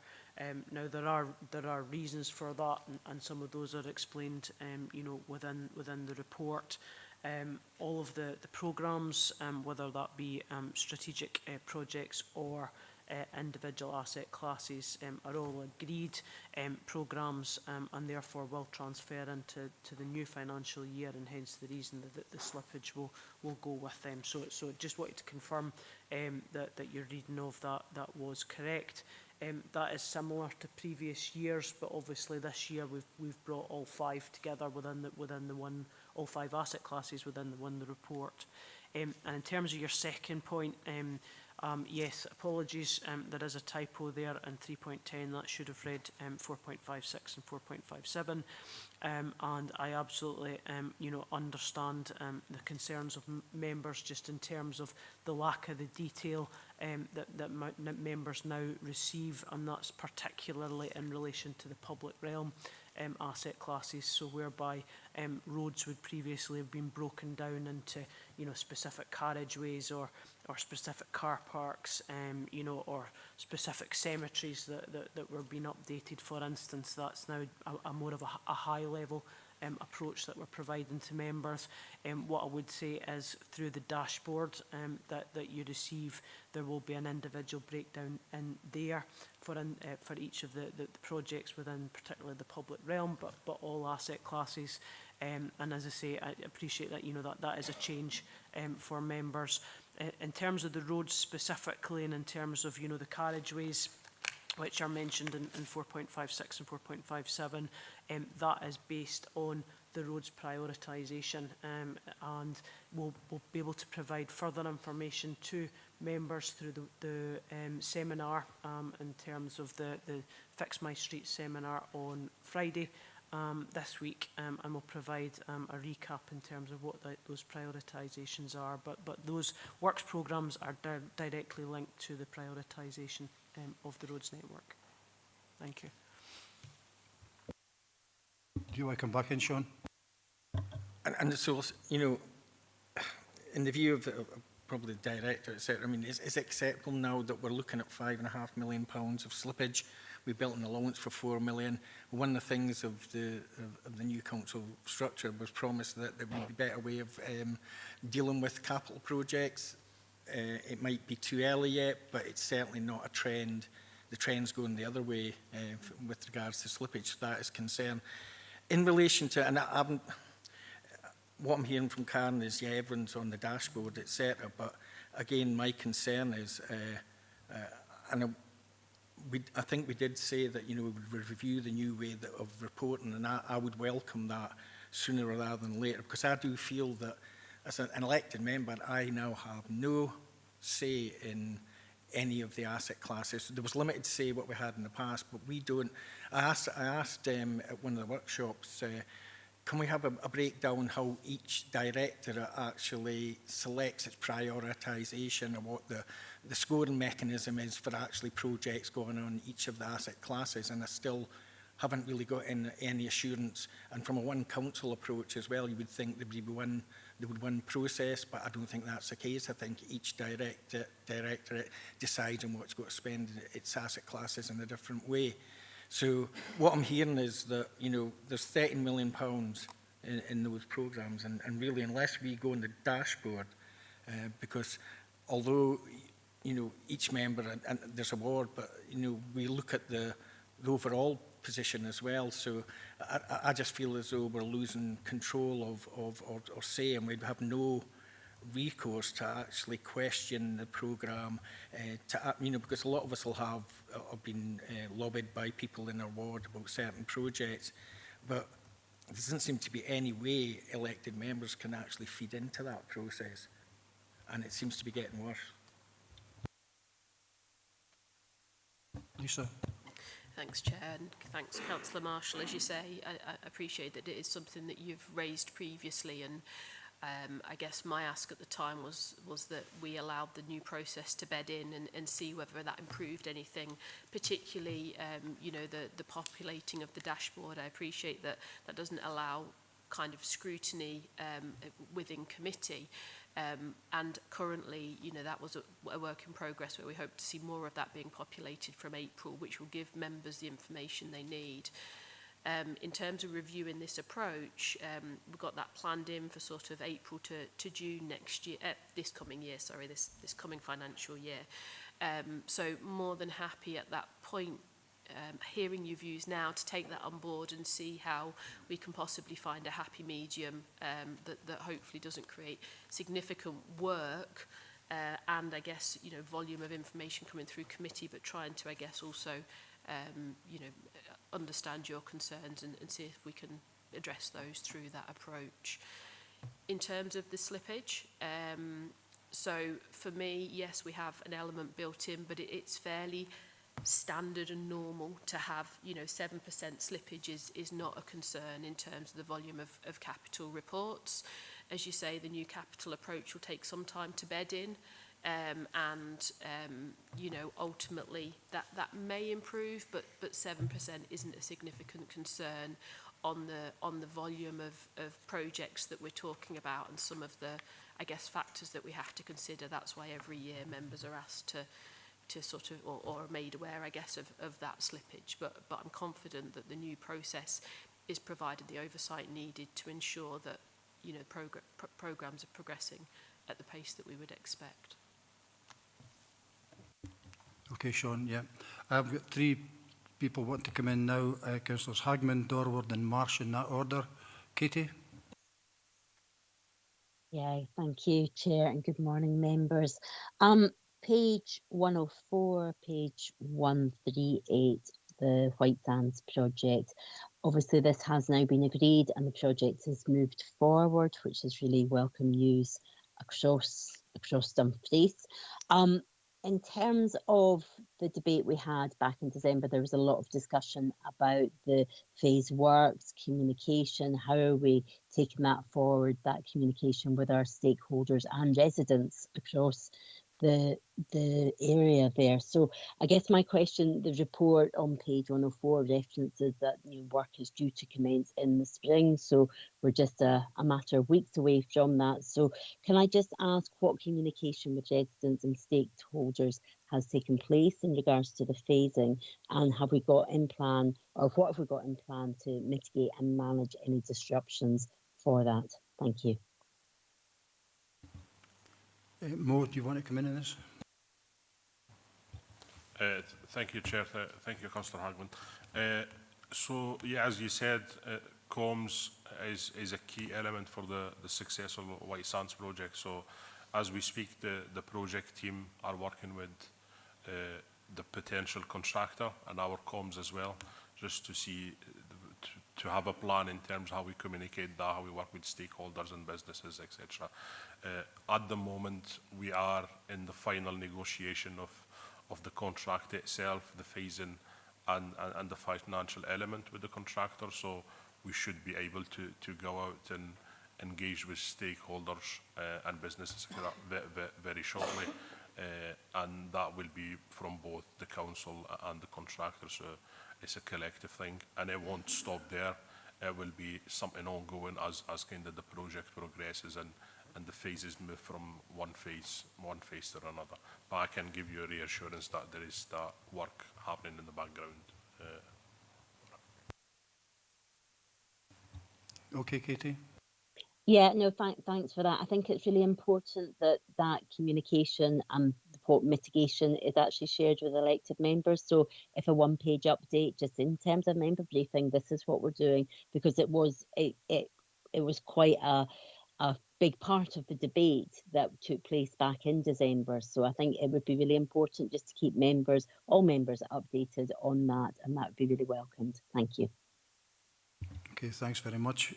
Now there are reasons for that, and some of those are explained, you know, within the report. All of the programmes, whether that be strategic projects or individual asset classes, are all agreed programmes, and therefore will transfer into the new financial year, and hence the reason that the slippage will go with them. So just wanted to confirm that your reading of that was correct. That is similar to previous years, but obviously this year we've brought all 5 together within the one, all 5 asset classes within the report. And in terms of your second point, yes, apologies, there is a typo there in 3.10. That should have read 4.56 and 4.57. And I absolutely, you know, understand the concerns of members just in terms of the lack of the detail that members now receive, and that's particularly in relation to the public realm asset classes, so whereby roads would previously have been broken down into, you know, specific carriageways or specific car parks, you know, or specific cemeteries that were being updated, for instance. That's now a more of a high level approach that we're providing to members. What I would say is through the dashboard that you receive, there will be an individual breakdown in there for each of the projects within particularly the public realm, but all asset classes. And as I say, I appreciate that, you know, that is a change for members. In terms of the roads specifically, and in terms of, you know, the carriageways, which are mentioned in 4.56 and 4.57, that is based on the roads prioritisation, and we'll be able to provide further information to members through the seminar in terms of the Fix My Street seminar on Friday this week, and we'll provide a recap in terms of what those prioritisations are. But those works programmes are directly linked to the prioritisation of the roads network. Thank you. Do you want to come back in, Sean? And so, you know, in the view of probably the director, etc., I mean, is it acceptable now that we're looking at £5.5 million of slippage? We built an allowance for 4 million. One of the things of the new council structure was promised that there would be a better way of dealing with capital projects. It might be too early yet, but it's certainly not a trend. The trend's going the other way with regards to slippage. That is concern. In relation to, and what I'm hearing from Karen is, yeah, everyone's on the dashboard, etc. But again, my concern is, and I think we did say that, you know, we would review the new way of reporting, and I would welcome that sooner rather than later, because I do feel that as an elected member, I now have no say in any of the asset classes. There was limited say what we had in the past, but we don't. I asked at one of the workshops, can we have a breakdown how each directorate actually selects its prioritisation, or what the scoring mechanism is for actually projects going on each of the asset classes, and I still haven't really got any assurance. And from a one council approach as well, you would think there would be one process, but I don't think that's the case. I think each directorate decides on what's got to spend its asset classes in a different way. So what I'm hearing is that, you know, there's £13 million in those programmes, and really, unless we go on the dashboard, because although, you know, each member, and there's a board, but, you know, we look at the overall position as well. So I just feel as though we're losing control or say, and we'd have no recourse to actually question the programme, you know, because a lot of us will have been lobbied by people in our ward about certain projects, but there doesn't seem to be any way elected members can actually feed into that process, and it seems to be getting worse. Lisa. Thanks, Chair, and thanks, Councillor Marshall. As you say, I appreciate that it is something that you've raised previously, and I guess my ask at the time was that we allowed the new process to bed in and see whether that improved anything, particularly, you know, the populating of the dashboard. I appreciate that that doesn't allow kind of scrutiny within committee. And currently, you know, that was a work in progress where we hope to see more of that being populated from April, which will give members the information they need. In terms of reviewing this approach, we've got that planned in for sort of April to June next year, this coming year, sorry, this coming financial year. So more than happy at that point, hearing your views now, to take that on board and see how we can possibly find a happy medium that hopefully doesn't create significant work and I guess, you know, volume of information coming through committee, but trying to, I guess, also, you know, understand your concerns and see if we can address those through that approach. In terms of the slippage, so for me, yes, we have an element built in, but it's fairly standard and normal to have, you know, 7% slippage is not a concern in terms of the volume of capital reports. As you say, the new capital approach will take some time to bed in. You know, ultimately that may improve, but 7% isn't a significant concern on the volume of projects that we're talking about and some of the, I guess, factors that we have to consider. That's why every year members are asked to sort of, or are made aware, I guess, of that slippage. But I'm confident that the new process is providing the oversight needed to ensure that, you know, programs are progressing at the pace that we would expect. Okay, Sean, yeah. I've got 3 people want to come in now. Councillors Hagman, Dorward and Marsh in that order. Katie? Yeah, thank you, Chair, and good morning, members. Page 104, page 138, the White Sands project. Obviously, this has now been agreed and the project has moved forward, which is really welcome news across Dumfries. In terms of the debate we had back in December, there was a lot of discussion about the phase works, communication, how are we taking that forward, that communication with our stakeholders and residents across the area there. So I guess my question, the report on page 104 references that new work is due to commence in the spring, so we're just a matter of weeks away from that. So can I just ask what communication with residents and stakeholders has taken place in regards to the phasing, and have we got in plan, or what have we got in plan to mitigate and manage any disruptions for that? Thank you. Mo, do you want to come in on this? Thank you, Chair. Thank you, Councillor Hagman. So, yeah, as you said, comms is a key element for the success of the White Sands project. So, as we speak, the project team are working with the potential contractor and our comms as well, just to see, to have a plan in terms of how we communicate that, how we work with stakeholders and businesses, etc. At the moment, we are in the final negotiation of the contract itself, the phasing and the financial element with the contractor. So we should be able to go out and engage with stakeholders and businesses very shortly. And that will be from both the council and the contractor. So it's a collective thing, and it won't stop there. It will be something ongoing as kind of the project progresses and the phases move from one phase to another. But I can give you a reassurance that there is that work happening in the background. Okay, Katie. Yeah, no, thanks for that. I think it's really important that communication and what mitigation is actually shared with elected members. So if a one-page update, just in terms of member briefing, this is what we're doing, because it was quite a big part of the debate that took place back in December. So I think it would be really important just to keep all members updated on that, and that would be really welcomed. Thank you. Okay, thanks very much.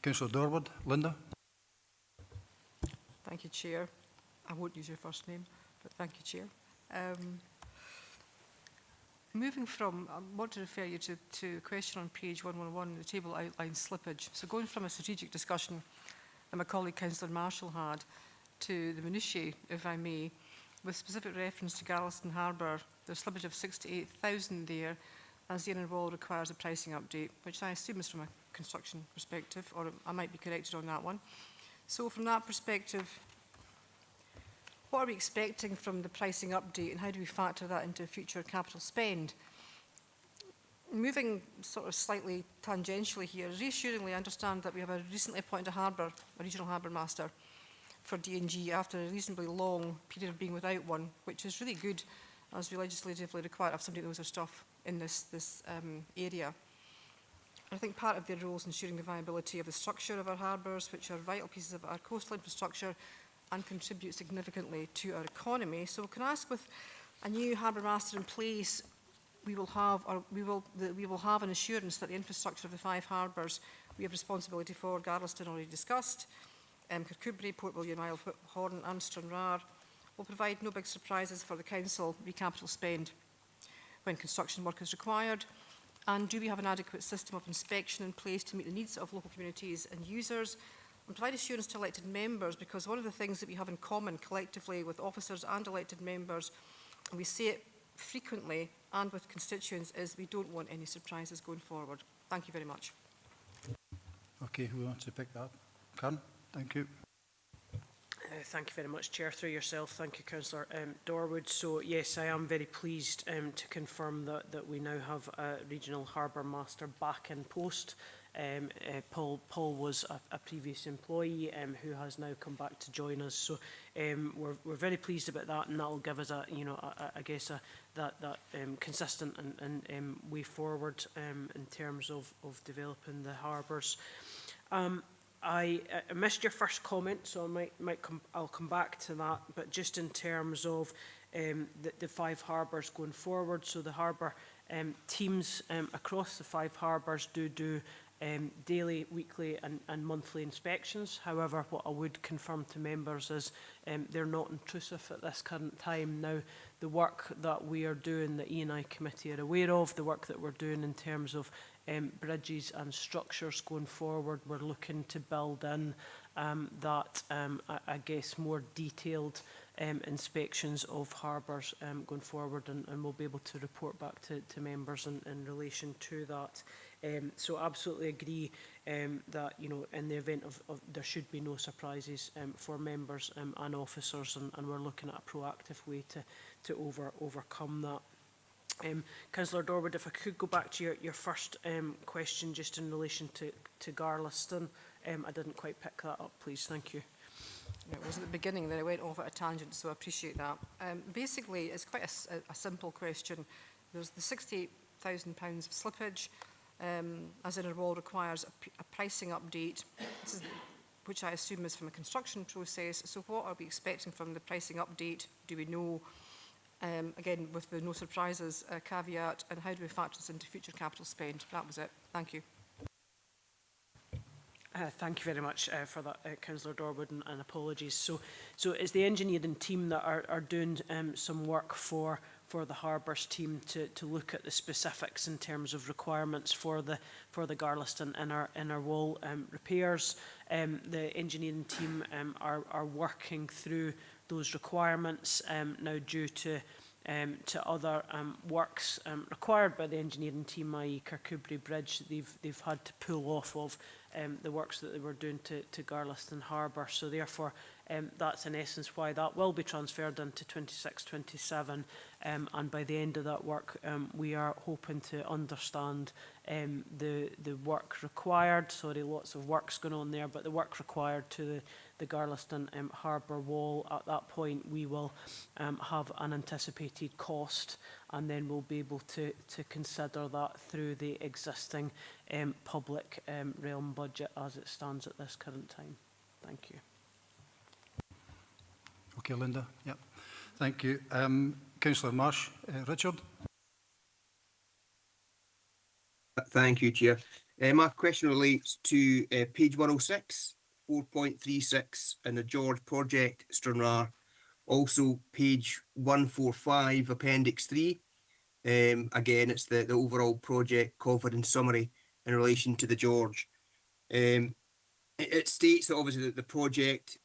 Councillor Dorward, Linda. Thank you, Chair. I won't use your first name, but thank you, Chair. Moving from, I want to refer you to a question on page 111, the table outlines slippage. So going from a strategic discussion that my colleague Councillor Marshall had to the minutiae, if I may, with specific reference to Garlaston Harbour. There's slippage of 68,000 there, as the inner wall requires a pricing update, which I assume is from a construction perspective, or I might be corrected on that one. So from that perspective, what are we expecting from the pricing update, and how do we factor that into future capital spend? Moving sort of slightly tangentially here, reassuringly I understand that we have a recently appointed a regional harbour master for D&G after a reasonably long period of being without one, which is really good, as we legislatively require to have somebody who knows their stuff in this area. I think part of their role is ensuring the viability of the structure of our harbours, which are vital pieces of our coastal infrastructure and contribute significantly to our economy. So can I ask, with a new harbour master in place, we will have an assurance that the infrastructure of the 5 harbours we have responsibility for, Garlaston already discussed, Kirkcudbright, Port William, Isle of Horn and Stranraer, will provide no big surprises for the Council re-capital spend when construction work is required? And do we have an adequate system of inspection in place to meet the needs of local communities and users, and provide assurance to elected members? Because one of the things that we have in common collectively with officers and elected members, and we say it frequently and with constituents, is we don't want any surprises going forward. Thank you very much. Okay, who wants to pick that up? Karen, thank you. Thank you very much, Chair. Through yourself, thank you, Councillor Dorwood. So yes, I am very pleased to confirm that we now have a regional harbour master back in post. Paul was a previous employee who has now come back to join us. So we're very pleased about that, and that will give us that consistent and way forward in terms of developing the harbours. I missed your first comment, so I'll come back to that. But just in terms of the 5 harbours going forward, so the harbour teams across the 5 harbours do daily, weekly and monthly inspections. However, what I would confirm to members is they're not intrusive at this current time. Now, the work that we are doing, the E&I committee are aware of, the work that we're doing in terms of bridges and structures going forward, we're looking to build in I guess more detailed inspections of harbours going forward, and we'll be able to report back to members in relation to that. So absolutely agree that, you know, in the event of there should be no surprises for members and officers, and we're looking at a proactive way to overcome that. Councillor Dorwood, if I could go back to your first question just in relation to Garlaston. I didn't quite pick that up, please. Thank you. It was at the beginning, then I went off at a tangent, so I appreciate that. Basically, it's quite a simple question. There's the £68,000 of slippage, as in a wall requires a pricing update, which I assume is from a construction process. So what are we expecting from the pricing update? Do we know? Again, with the no surprises caveat, and how do we factor this into future capital spend? That was it. Thank you. Thank you very much for that, Councillor Dorwood, and apologies. So it's the engineering team that are doing some work for the harbours team to look at the specifics in terms of requirements for the Garlaston inner wall repairs. The engineering team are working through those requirements now due to other works required by the engineering team, i.e. Kirkcudbright Bridge. They've had to pull off of the works that they were doing to Garlaston Harbour. So therefore, that's in essence why that will be transferred into 26-27. And by the end of that work, we are hoping to understand the work required. Sorry, lots of work's going on there, but the work required to the Garlaston Harbour wall. At that point, we will have an anticipated cost, and then we'll be able to consider that through the existing public realm budget as it stands at this current time. Thank you. Okay, Linda. Yep. Thank you. Councillor Marsh. Richard. Thank you, Chair. My question relates to page 106, 4.36 and the George Project, Stranraer. Also page 145, Appendix 3. Again, it's the overall project covered in summary in relation to the George. In It states that obviously that the project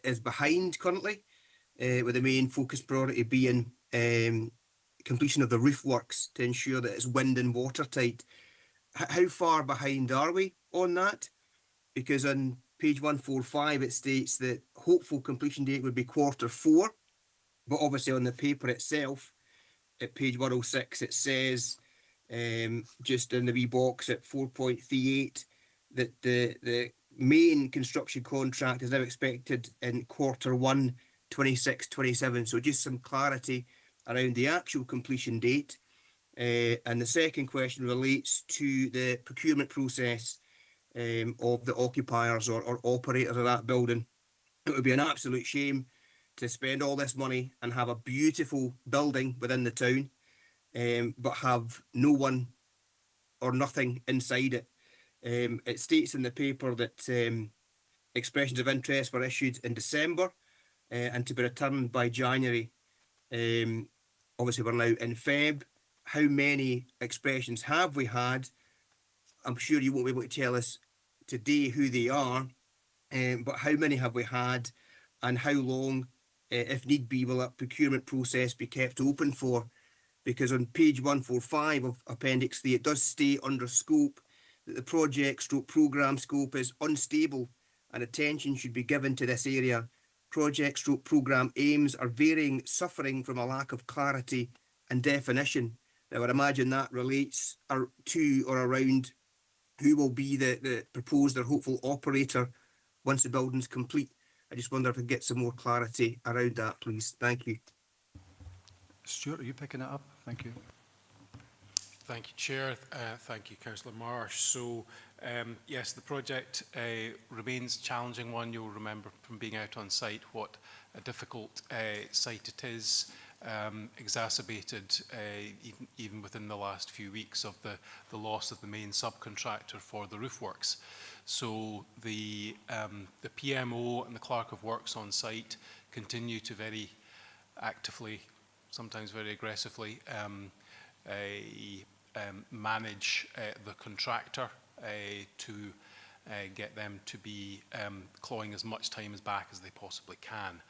is behind currently, with the main focus priority being completion of the roof works to ensure that it's wind and watertight. How far behind are we on that? Because on page 145 it states that hopeful completion date would be Q4, but obviously on the paper itself, at page 106, it says just in the wee box at 4.38 that the main construction contract is now expected in Q1 26-27. So just some clarity around the actual completion date. And the second question relates to the procurement process of the occupiers or operators of that building. It would be an absolute shame to spend all this money and have a beautiful building within the town, but have no one or nothing inside it. It states in the paper that expressions of interest were issued in December and to be returned by January. Obviously, we're now in Feb. How many expressions have we had? I'm sure you won't be able to tell us today who they are, but how many have we had, and how long, if need be, will that procurement process be kept open for? Because on page 145 of Appendix 3, it does state under scope that the project/programme scope is unstable and attention should be given to this area. Project/programme aims are varying, suffering from a lack of clarity and definition. Now, I would imagine that relates to or around who will be the proposed or hopeful operator once the building's complete. I just wonder if I could get some more clarity around that, please. Thank you. Stuart, are you picking it up? Thank you. Thank you, Chair. Thank you, Councillor Marsh. So, yes, the project remains a challenging one. You'll remember from being out on site what a difficult site it is, exacerbated even within the last few weeks of the loss of the main subcontractor for the roof works. So the PMO and the Clerk of Works on site continue to very actively, sometimes very aggressively, manage the contractor to get them to be clawing as much time back as they possibly can.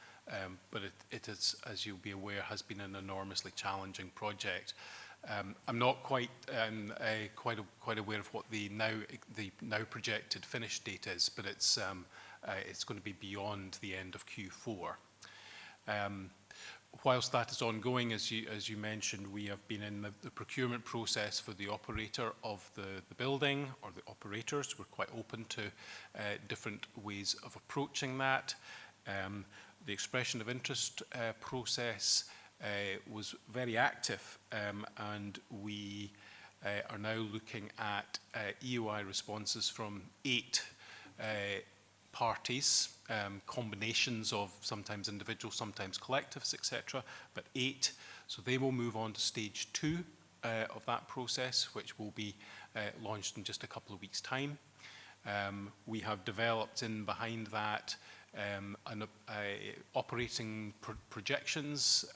But it is, as you'll be aware, has been an enormously challenging project. I'm not quite aware of what the now projected finish date is, but it's going to be beyond the end of Q4. Whilst that is ongoing, as you mentioned, we have been in the procurement process for the operator of the building, or the operators. We're quite open to different ways of approaching that. The expression of interest process was very active, and we are now looking at EOI responses from 8 parties, combinations of sometimes individual, sometimes collectives, etc., but 8. So they will move on to stage 2 of that process, which will be launched in just a couple of weeks' time. We have developed in behind that operating projections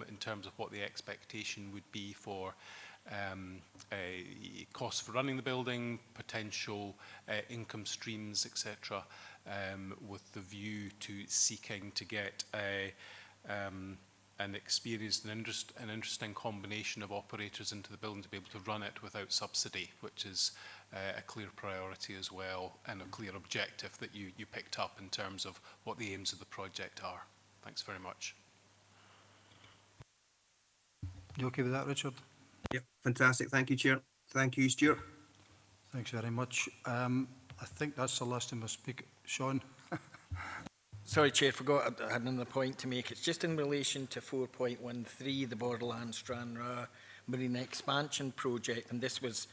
in terms of what the expectation would be for costs for running the building, potential income streams, etc., with the view to seeking to get an experienced and interesting combination of operators into the building to be able to run it without subsidy, which is a clear priority as well, and a clear objective that you picked up in terms of what the aims of the project are. Thanks very much. You okay with that, Richard? Yep, fantastic. Thank you, Chair. Thank you, Stuart. Thanks very much. I think that's the last time I speak. Sean? Sorry, Chair, forgot I had another point to make. It's just in relation to 4.13, the Borderland Stranraer Marine Expansion Project, and this was,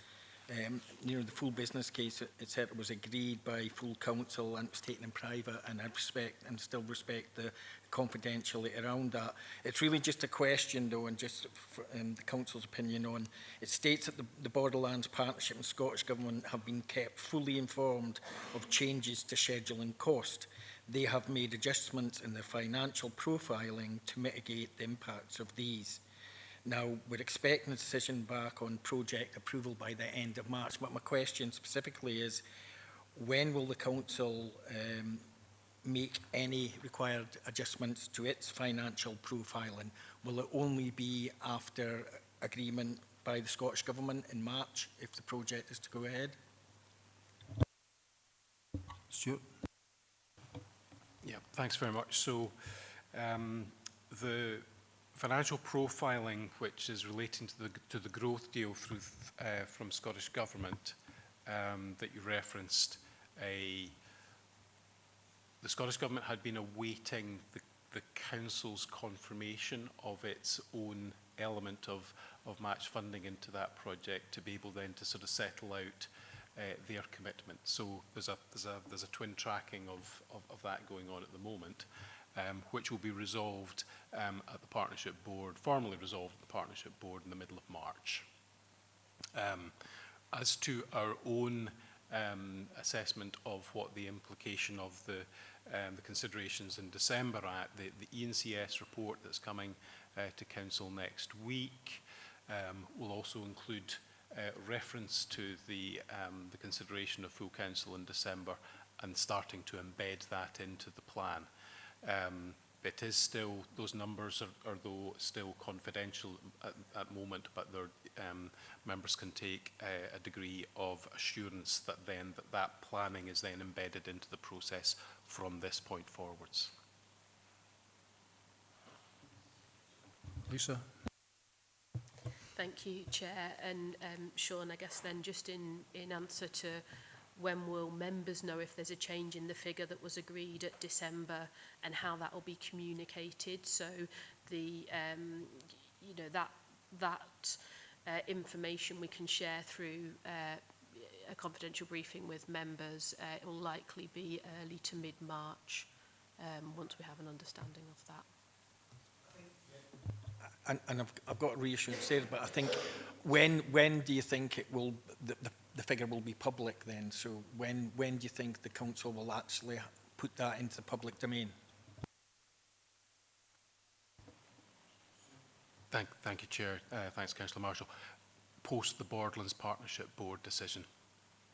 the full business case, etc., was agreed by full council and was taken in private, and I respect and still respect the confidentiality around that. It's really just a question, though, and just for, the council's opinion on. It states that the Borderlands Partnership and Scottish Government have been kept fully informed of changes to schedule and cost. They have made adjustments in their financial profiling to mitigate the impacts of these. Now, we're expecting a decision back on project approval by the end of March, but my question specifically is, when will the council make any required adjustments to its financial profile? And will it only be after agreement by the Scottish Government in March if the project is to go ahead? Stuart? Yeah, thanks very much. So the financial profiling, which is relating to the growth deal through, from Scottish Government that you referenced, the Scottish Government had been awaiting the Council's confirmation of its own element of match funding into that project to be able then to sort of settle out their commitment. So there's a twin tracking of that going on at the moment, which will be resolved at the Partnership Board, formally resolved at the Partnership Board in the middle of March. As to our own assessment of what the implication of the considerations in December are, the ENCS report that's coming to Council next week will also include reference to the consideration of full Council in December and starting to embed that into the plan. It is still, those numbers are though still confidential at the moment, but members can take a degree of assurance that then that planning is then embedded into the process from this point forwards. Lisa? Thank you, Chair. And Sean, I guess then just in answer to when will members know if there's a change in the figure that was agreed at December and how that will be communicated? So the, you know, that information we can share through a confidential briefing with members. It will likely be early to mid-March once we have an understanding of that. And I've got reassurance there, but I think when do you think it will the figure will be public then? So when do you think the council will actually put that into the public domain? Thank you, Chair. Thanks, Councillor Marshall. Post the Borderlands Partnership Board decision.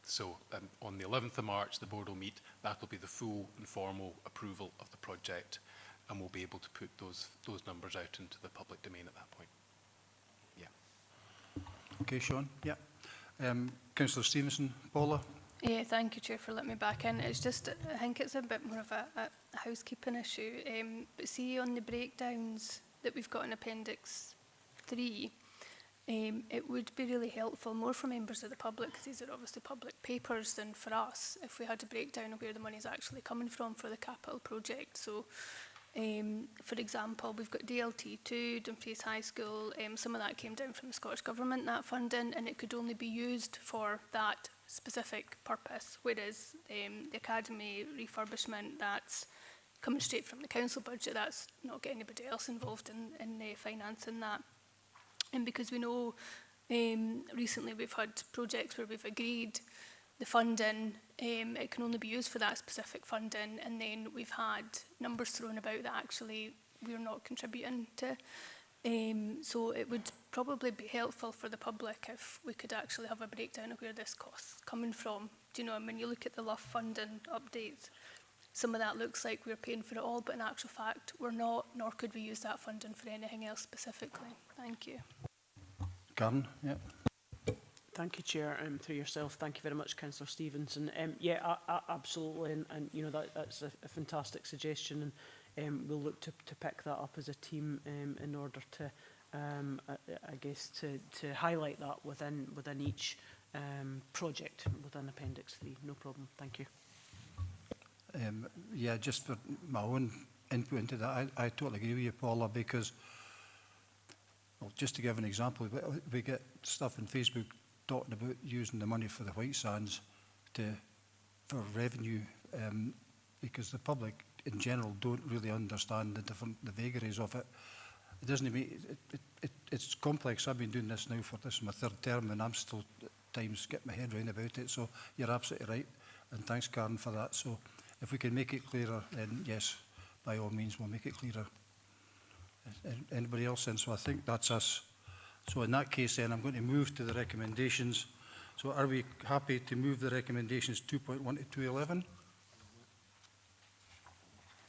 So on the 11th of March, the board will meet. That will be the full and formal approval of the project, and we'll be able to put those numbers out into the public domain at that point. Yeah. Okay, Sean. Yeah. Councillor Stevenson. Paula? Yeah, thank you, Chair, for letting me back in. It's just, I think it's a bit more of a housekeeping issue. But see on the breakdowns that we've got in Appendix 3, it would be really helpful, more for members of the public, because these are obviously public papers, than for us, if we had a breakdown of where the money is actually coming from for the capital project. So, for example, we've got DLT2, Dumfries High School. Some of that came down from the Scottish Government, that funding, and it could only be used for that specific purpose, whereas the academy refurbishment, that's coming straight from the council budget. That's not getting anybody else involved in financing that. And because we know recently we've had projects where we've agreed the funding, it can only be used for that specific funding, and then we've had numbers thrown about that actually we're not contributing to. So it would probably be helpful for the public if we could actually have a breakdown of where this cost's coming from. Do you know, and when you look at the LUF funding updates, some of that looks like we're paying for it all, but in actual fact we're not, nor could we use that funding for anything else specifically. Thank you. Gavin? Yeah. Thank you, Chair, through yourself. Thank you very much, Councillor Stevenson. Yeah, absolutely, and you know that's a fantastic suggestion, and we'll look to pick that up as a team in order to, I guess, to highlight that within each project within Appendix 3. No problem. Thank you. Yeah, just for my own input into that, I totally agree with you, Paula, because, well, just to give an example, we get stuff on Facebook talking about using the money for the White Sands for revenue, because the public in general don't really understand the vagaries of it. It doesn't mean it's complex. I've been doing this now for this is my third term, and I'm still at times getting my head around about it. So you're absolutely right, and thanks, Karen, for that. So if we can make it clearer, then yes, by all means, we'll make it clearer. Anybody else? And so I think that's us. So in that case, then I'm going to move to the recommendations. So are we happy to move the recommendations 2.1 to 211?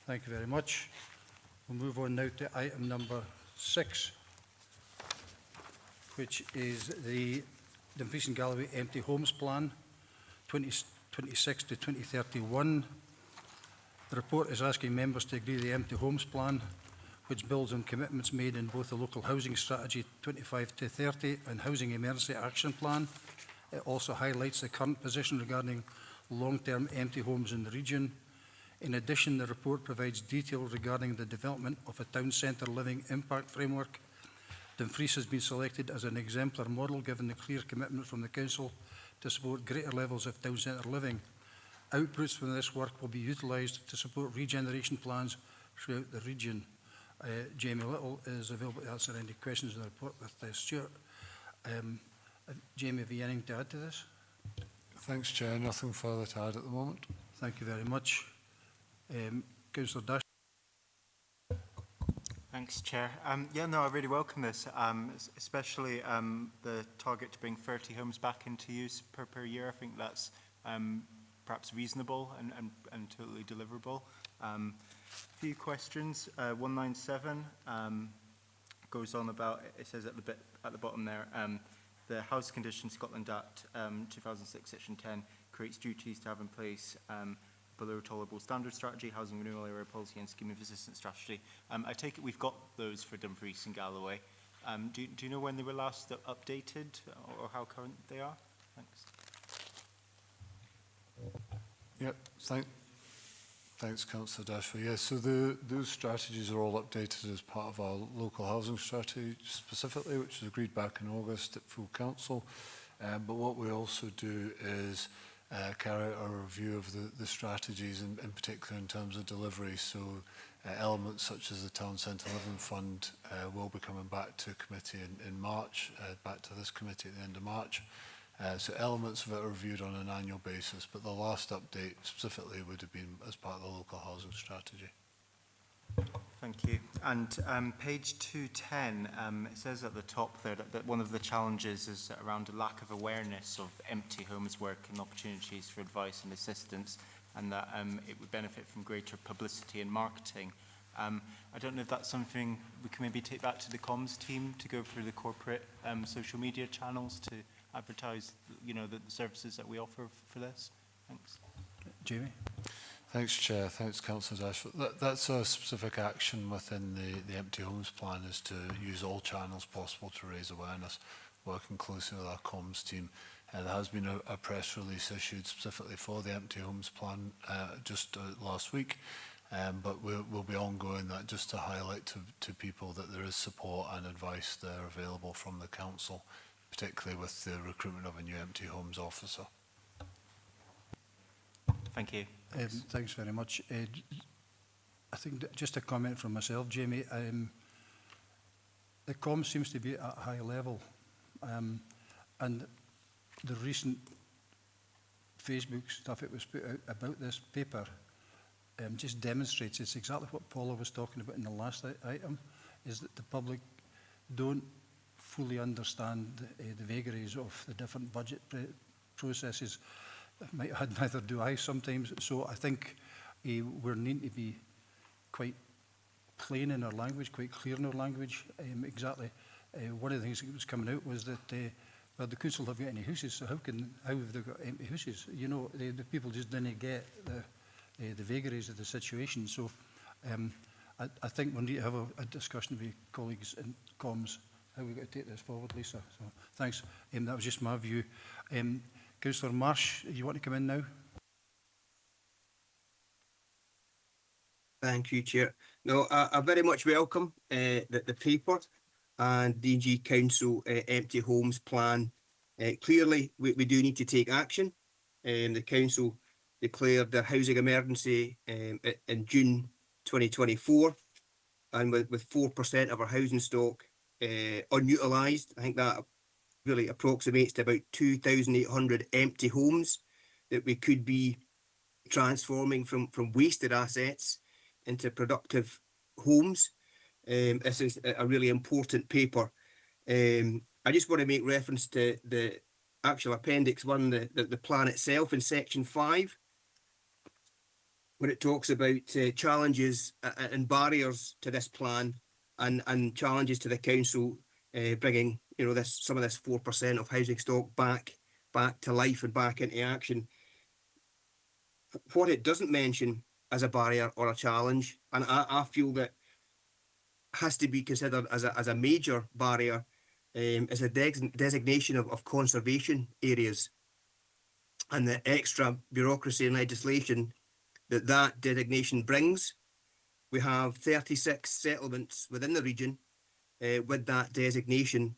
Thank you very much. We'll move on now to item number 6, which is the Dumfries and Galloway Empty Homes Plan 2026 to 2031. The report is asking members to agree the Empty Homes Plan, which builds on commitments made in both the Local Housing Strategy 25 to 30 and Housing Emergency Action Plan. It also highlights the current position regarding long-term empty homes in the region. In addition, the report provides detail regarding the development of a town centre living impact framework. Dumfries has been selected as an exemplar model given the clear commitment from the Council to support greater levels of town centre living. Outputs from this work will be utilised to support regeneration plans throughout the region. Jamie Little is available to answer any questions on the report with Stuart. Jamie, have you anything to add to this? Thanks, Chair. Nothing further to add at the moment. Thank you very much. Councillor Dash. Thanks, Chair. Yeah, no, I really welcome this, especially the target to bring 30 homes back into use per year. I think that's perhaps reasonable and totally deliverable. A few questions. 197 goes on about, it says at the bottom there, the House Conditions Scotland Act 2006 Section 10 creates duties to have in place below tolerable standard strategy, housing renewal area policy and scheme of assistance strategy. I take it we've got those for Dumfries and Galloway. Do you know when they were last updated or how current they are? Thanks. Yep, thanks, Councillor Dashford. Yes, so those strategies are all updated as part of our local housing strategy specifically, which was agreed back in August at full council. But what we also do is carry out a review of the strategies, in particular in terms of delivery. So elements such as the Town Centre Living Fund will be coming back to committee in March, back to this committee at the end of March. So elements of it are reviewed on an annual basis, but the last update specifically would have been as part of the local housing strategy. Thank you. And page 210, it says at the top there that one of the challenges is around a lack of awareness of empty homes work and opportunities for advice and assistance, and that it would benefit from greater publicity and marketing. I don't know if that's something we can maybe take back to the comms team to go through the corporate social media channels to advertise, you know, the services that we offer for this. Thanks. Jamie. Thanks, Chair. Thanks, Councillor Dashford. That's a specific action within the Empty Homes Plan, is to use all channels possible to raise awareness, working closely with our comms team. There has been a press release issued specifically for the Empty Homes Plan just last week, but we'll be ongoing that just to highlight to people that there is support and advice there available from the Council, particularly with the recruitment of a new Empty Homes officer. Thank you. Thanks very much. I think that just a comment from myself, Jamie. The comms seems to be at a high level, and the recent Facebook stuff that was put out about this paper just demonstrates it's exactly what Paula was talking about in the last item, is that the public don't fully understand the vagaries of the different budget processes. Might add, neither do I sometimes. So I think we're needing to be quite plain in our language, quite clear in our language. Exactly. One of the things that was coming out was that well, the council have got any houses, so how have they got empty houses? You know, the people just didn't get the vagaries of the situation. So I think we need to have a discussion with colleagues in comms how we've got to take this forward, Lisa. So thanks. That was just my view. Councillor Marsh, you want to come in now? Thank you, Chair. No, I very much welcome the paper and DG Council Empty Homes Plan. Clearly, we do need to take action. The Council declared the housing emergency in June 2024, and with 4% of our housing stock unutilised, I think that really approximates to about 2,800 empty homes that we could be transforming from wasted assets into productive homes. This is a really important paper. I just want to make reference to the actual Appendix 1, the plan itself in Section 5, where it talks about challenges and barriers to this plan and challenges to the council bringing, you know, some of this 4% of housing stock back to life and back into action. What it doesn't mention as a barrier or a challenge, and I feel that has to be considered as a major barrier, is a designation of conservation areas and the extra bureaucracy and legislation that designation brings. We have 36 settlements within the region with that designation,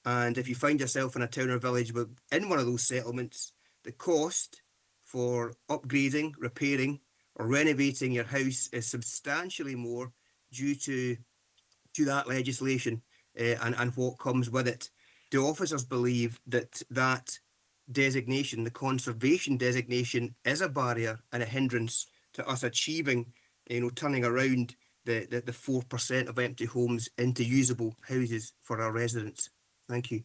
and if you find yourself in a town or village in one of those settlements, the cost for upgrading, repairing or renovating your house is substantially more due to that legislation and what comes with it. The officers believe that designation, the conservation designation, is a barrier and a hindrance to us achieving, turning around the 4% of empty homes into usable houses for our residents. Thank you.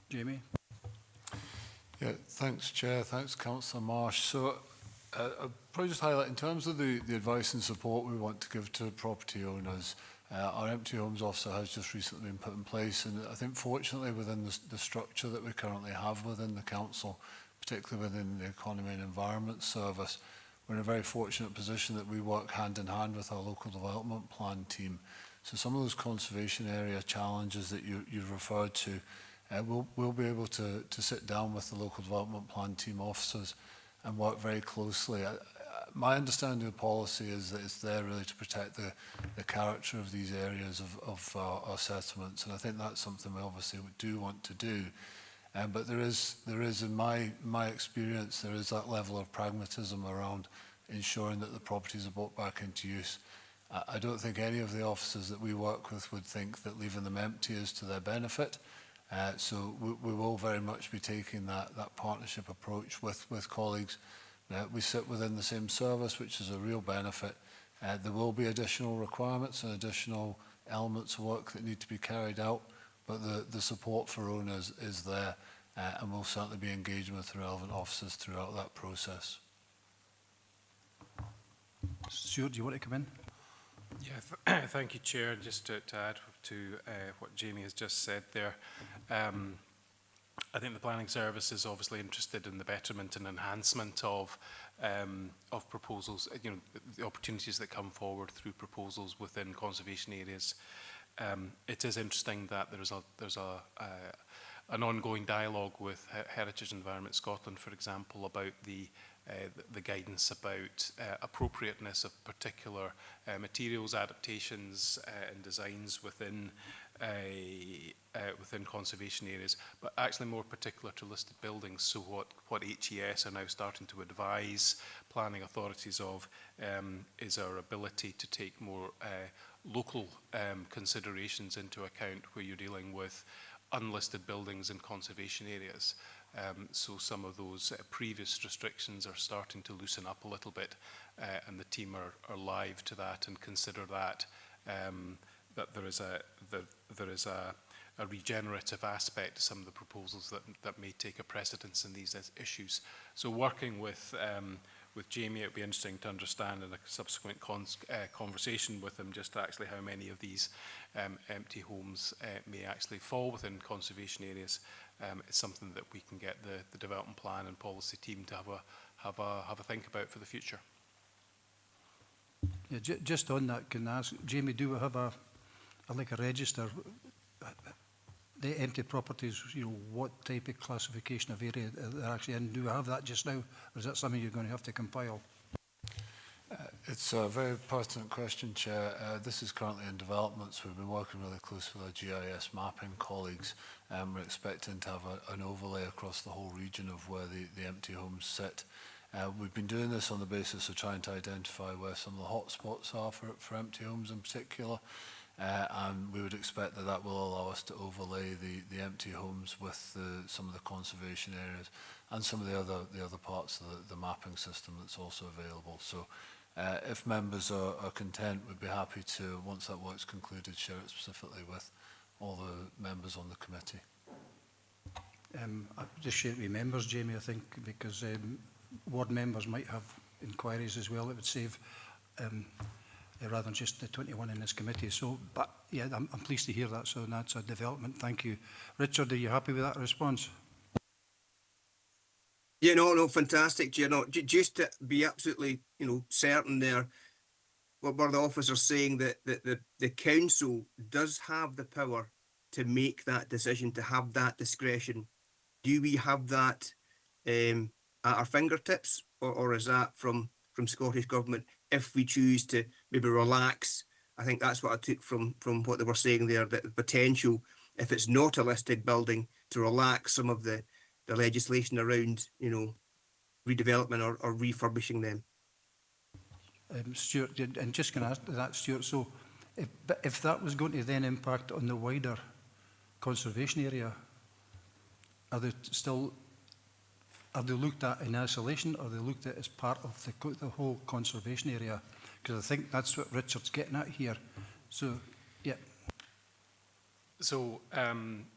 Jamie? Yeah, thanks, Chair. Thanks, Councillor Marsh. So I'll probably just highlight, in terms of the advice and support we want to give to property owners, our Empty Homes Officer has just recently been put in place, and I think fortunately within the structure that we currently have within the council, particularly within the Economy and Environment Service, we're in a very fortunate position that we work hand in hand with our local development plan team. So some of those conservation area challenges that you've referred to, we'll be able to sit down with the local development plan team officers and work very closely. My understanding of the policy is that it's there really to protect the character of these areas of our settlements, and I think that's something we obviously do want to do. But there is in my experience, there is that level of pragmatism around ensuring that the properties are brought back into use. I don't think any of the officers that we work with would think that leaving them empty is to their benefit. So we will very much be taking that partnership approach with colleagues. We sit within the same service, which is a real benefit. There will be additional requirements and additional elements of work that need to be carried out, but the support for owners is there, and we'll certainly be engaging with the relevant officers throughout that process. Stuart, do you want to come in? Yeah, thank you, Chair. Just to add to what Jamie has just said there, I think the Planning Service is obviously interested in the betterment and enhancement of proposals, the opportunities that come forward through proposals within conservation areas. It is interesting that there's an ongoing dialogue with Heritage Environment Scotland, for example, about the guidance about appropriateness of particular materials, adaptations and designs within conservation areas, but actually more particular to listed buildings. So what HES are now starting to advise planning authorities of is our ability to take more local considerations into account where you're dealing with unlisted buildings in conservation areas. So some of those previous restrictions are starting to loosen up a little bit, and the team are live to that and consider that there is a regenerative aspect to some of the proposals that may take a precedence in these issues. So working with Jamie, it would be interesting to understand in a subsequent conversation with him just actually how many of these empty homes may actually fall within conservation areas. It's something that we can get the development plan and policy team to have a think about for the future. Yeah, just on that, can I ask, Jamie, do we have a register? The empty properties, what type of classification of area they're actually in? Do we have that just now, or is that something you're going to have to compile? It's a very pertinent question, Chair. This is currently in development, so we've been working really close with our GIS mapping colleagues. We're expecting to have an overlay across the whole region of where the empty homes sit. We've been doing this on the basis of trying to identify where some of the hotspots are for empty homes in particular. And we would expect that will allow us to overlay the empty homes with some of the conservation areas and some of the other parts of the mapping system that's also available. So if members are content, we'd be happy to, once that work's concluded, share it specifically with all the members on the committee. I just share it with members, Jamie, I think, because ward members might have inquiries as well. It would save rather than just the 21 in this committee. So, but yeah, I'm pleased to hear that. So that's a development. Thank you. Richard, are you happy with that response? Yeah, no, fantastic, Chair. No, just to be absolutely, certain there, what were the officers saying that the council does have the power to make that decision, to have that discretion. Do we have that at our fingertips, or is that from Scottish Government if we choose to maybe relax? I think that's what I took from what they were saying there, that the potential, if it's not a listed building, to relax some of the legislation around, redevelopment or refurbishing them. Stuart, and just going to ask that, Stuart, so if that was going to then impact on the wider conservation area, are they looked at in isolation, or are they looked at as part of the whole conservation area? Because I think that's what Richard's getting at here. So, yeah. So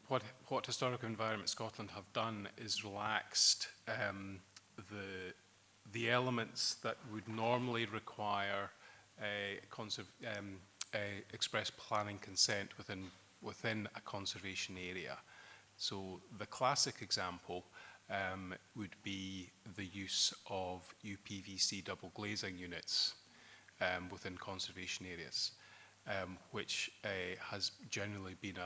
what Historical Environment Scotland have done is relaxed the elements that would normally require express planning consent within a conservation area. So the classic example would be the use of UPVC double glazing units within conservation areas, which has generally been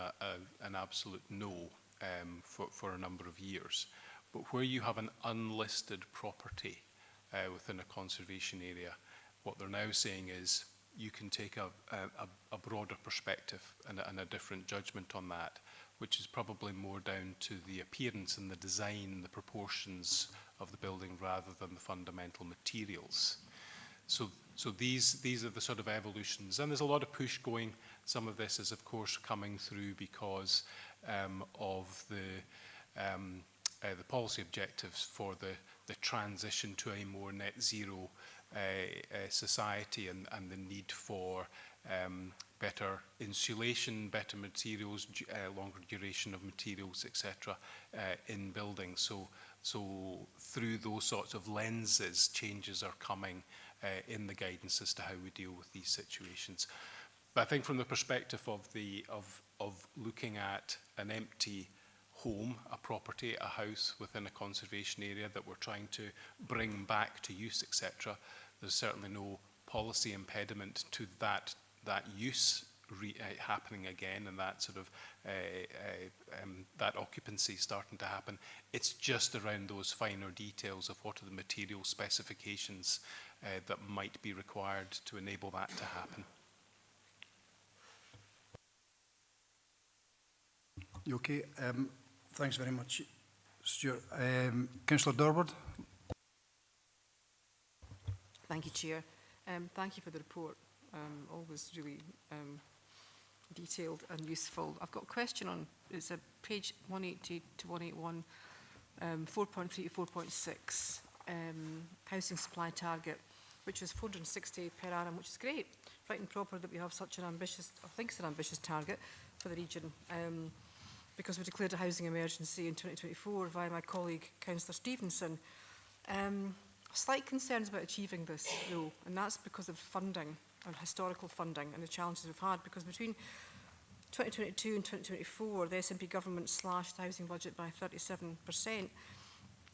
an absolute no for a number of years. But where you have an unlisted property within a conservation area, what they're now saying is you can take a broader perspective and a different judgment on that, which is probably more down to the appearance and the design, the proportions of the building rather than the fundamental materials. So these are the sort of evolutions, and there's a lot of push going. Some of this is, of course, coming through because of the policy objectives for the transition to a more net zero society, and the need for better insulation, better materials, longer duration of materials, etc., in buildings. So through those sorts of lenses, changes are coming in the guidance as to how we deal with these situations. But I think from the perspective of looking at an empty home, a property, a house within a conservation area that we're trying to bring back to use, etc., there's certainly no policy impediment to that use happening again, and that sort of that occupancy starting to happen. It's just around those finer details of what are the material specifications that might be required to enable that to happen. You okay? Thanks very much, Stuart. Councillor Dorward. Thank you, Chair. Thank you for the report. Always really detailed and useful. I've got a question on, it's a page 180 to 181, 4.3 to 4.6, housing supply target, which is 460 per annum, which is great. Right and proper that we have such an ambitious, I think it's an ambitious target for the region, because we declared a housing emergency in 2024 via my colleague, Councillor Stevenson. Slight concerns about achieving this, though, and that's because of funding, and historical funding, and the challenges we've had, because between 2022 and 2024, the SNP government slashed the housing budget by 37%, and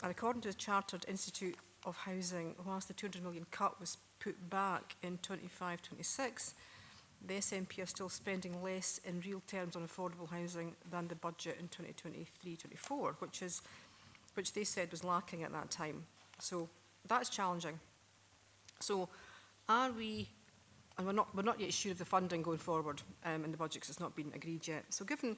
according to the Chartered Institute of Housing, whilst the 200 million cut was put back in 25-26, the SNP are still spending less in real terms on affordable housing than the budget in 2023-24, which they said was lacking at that time. So that's challenging. So are we, and we're not yet sure of the funding going forward in the budget because it's not been agreed yet. So given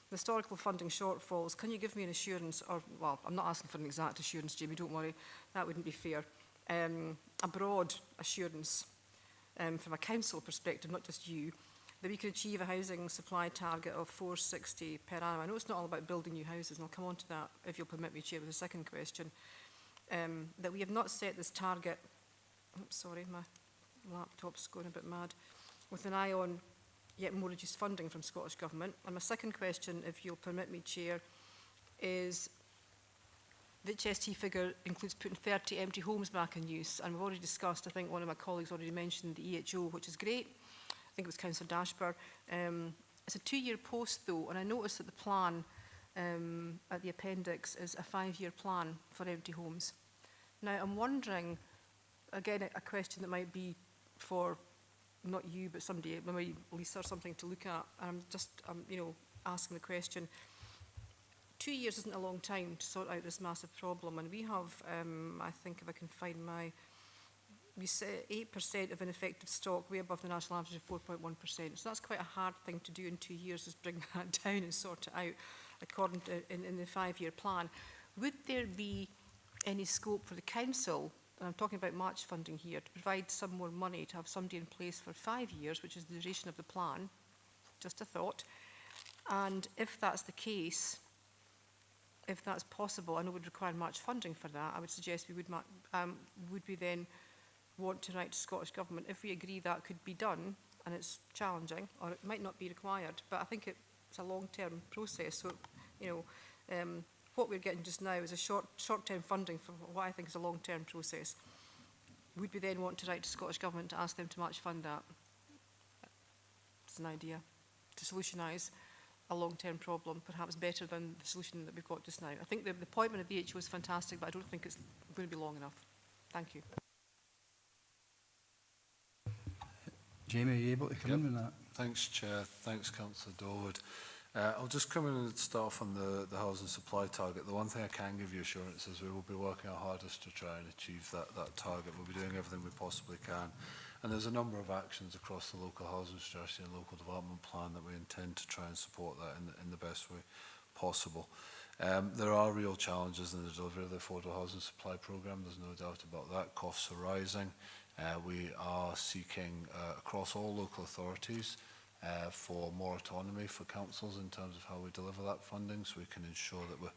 the historical funding shortfalls, can you give me an assurance, or, well, I'm not asking for an exact assurance, Jamie, don't worry, that wouldn't be fair, a broad assurance from a council perspective, not just you, that we could achieve a housing supply target of 460 per annum. I know it's not all about building new houses, and I'll come on to that, if you'll permit me, Chair, with a second question. That we have not set this target, sorry, my laptop's going a bit mad, with an eye on yet more reduced funding from Scottish Government. And my second question, if you'll permit me, Chair, is The HST figure includes putting 30 empty homes back in use, and we've already discussed, I think one of my colleagues already mentioned the EHO, which is great. I think it was Councillor Dashburn. It's a 2-year post though, and I noticed that the plan at the appendix is a 5-year plan for empty homes. Now I'm wondering, again a question that might be for not you but somebody, maybe Lisa or something to look at. I'm just you know, asking the question. 2 years isn't a long time to sort out this massive problem, and we have, I think if I can find my, we say 8% of ineffective stock, way above the national average of 4.1%. So that's quite a hard thing to do in 2 years, is bring that down and sort it out according to in the 5-year plan. Would there be any scope for the council, and I'm talking about March funding here, to provide some more money to have somebody in place for 5 years, which is the duration of the plan? Just a thought. And if that's the case, if that's possible, I know it would require much funding for that, I would suggest we would we then want to write to Scottish Government, if we agree that could be done, and it's challenging, or it might not be required, but I think it's a long-term process, so, you know, what we're getting just now is a short-term funding for what I think is a long-term process. Would we then want to write to Scottish Government to ask them to match fund that? It's an idea to solutionise a long-term problem, perhaps better than the solution that we've got just now. I think the appointment of the HO is fantastic, but I don't think it's going to be long enough. Thank you. Jamie, are you able to come in with that? Thanks, Chair. Thanks, Councillor Dawood. I'll just come in and start off on the housing supply target. The one thing I can give you assurance is we will be working our hardest to try and achieve that target. We'll be doing everything we possibly can. And there's a number of actions across the local housing strategy and local development plan that we intend to try and support that in the best way possible. There are real challenges in the delivery of the affordable housing supply programme. There's no doubt about that. Costs are rising. We are seeking across all local authorities for more autonomy for councils in terms of how we deliver that funding, so we can ensure that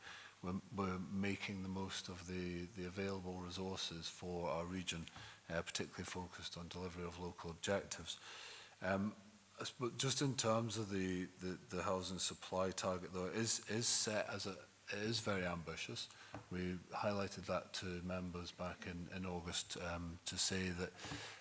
we're making the most of the available resources for our region, particularly focused on delivery of local objectives. But just in terms of the housing supply target, though, it is set as it is very ambitious. We highlighted that to members back in August to say that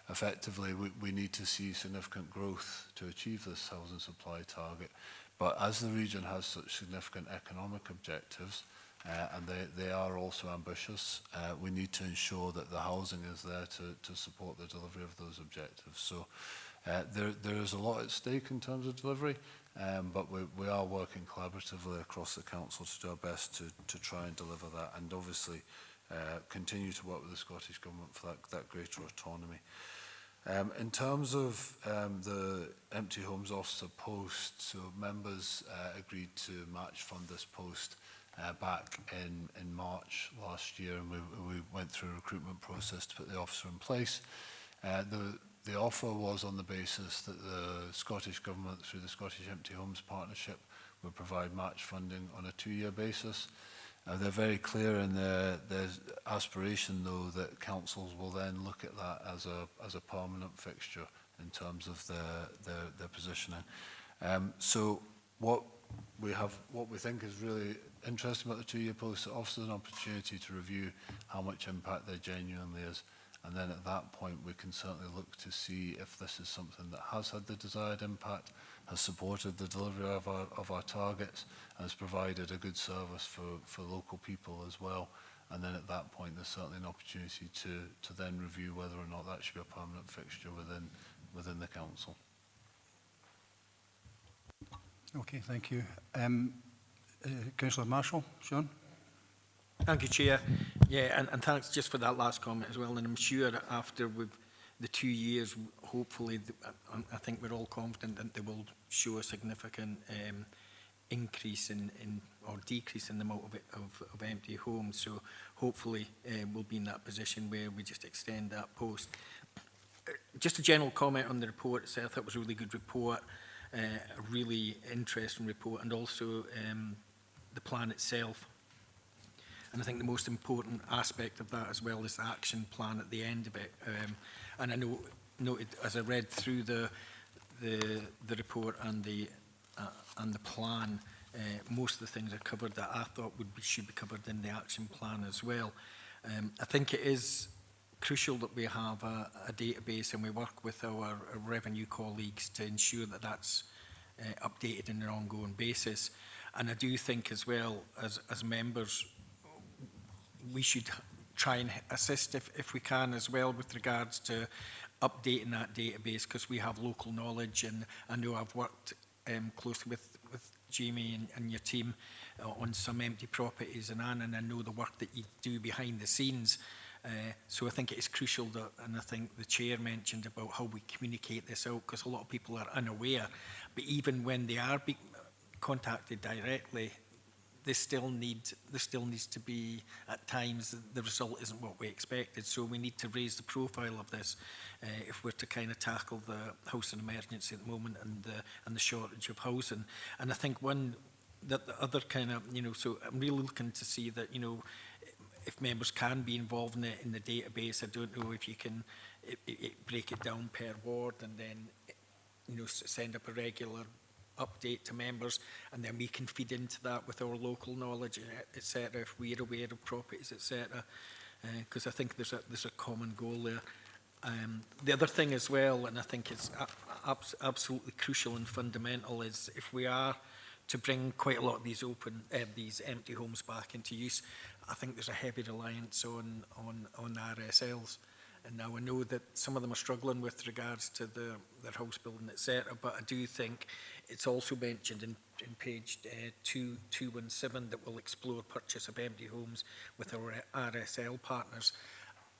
effectively we need to see significant growth to achieve this housing supply target. But as the region has such significant economic objectives, and they are also ambitious, we need to ensure that the housing is there to support the delivery of those objectives. So there is a lot at stake in terms of delivery, but we are working collaboratively across the council to do our best to try and deliver that, and obviously continue to work with the Scottish Government for that greater autonomy. In terms of the Empty Homes Officer post, so members agreed to match fund this post back in March last year, and we went through a recruitment process to put the officer in place. The offer was on the basis that the Scottish Government, through the Scottish Empty Homes Partnership, would provide match funding on a 2-year basis. They're very clear in their aspiration, though, that councils will then look at that as a permanent fixture in terms of their positioning. So what we think is really interesting about the 2-year post, it offers an opportunity to review how much impact there genuinely is. And then at that point, we can certainly look to see if this is something that has had the desired impact, has supported the delivery of our targets, and has provided a good service for local people as well. And then at that point, there's certainly an opportunity to then review whether or not that should be a permanent fixture within the council. Okay, thank you. Councillor Marshall, Sean? Thank you, Chair. Yeah, and thanks just for that last comment as well. And I'm sure after the 2 years, hopefully, I think we're all confident that they will show a significant increase in or decrease in the amount of empty homes. So hopefully we'll be in that position where we just extend that post. Just a general comment on the report itself. I thought it was a really good report, a really interesting report, and also the plan itself. And I think the most important aspect of that as well is the action plan at the end of it. And I noted as I read through the report and the plan, most of the things are covered that I thought should be covered in the action plan as well. I think it is crucial that we have a database and we work with our revenue colleagues to ensure that that's updated on an ongoing basis. And I do think as well, as members, we should try and assist if we can as well with regards to updating that database, because we have local knowledge, and I know I've worked closely with Jamie and your team on some empty properties and Anne, and I know the work that you do behind the scenes. So I think it is crucial that, and I think the chair mentioned about how we communicate this out, because a lot of people are unaware, but even when they are being contacted directly, there still needs to be, at times, the result isn't what we expected. So we need to raise the profile of this if we're to kind of tackle the housing emergency at the moment and the shortage of housing. And I think the other kind of, so I'm really looking to see that, if members can be involved in the database. I don't know if you can break it down per ward and then, send up a regular update to members, and then we can feed into that with our local knowledge, etc. If we're aware of properties, etc. Because I think there's a common goal there. The other thing as well, and I think it's absolutely crucial and fundamental, is if we are to bring quite a lot of these empty homes back into use, I think there's a heavy reliance on RSLs. And now I know that some of them are struggling with regards to their house building, etc. But I do think it's also mentioned in page 217 that we'll explore purchase of empty homes with our RSL partners.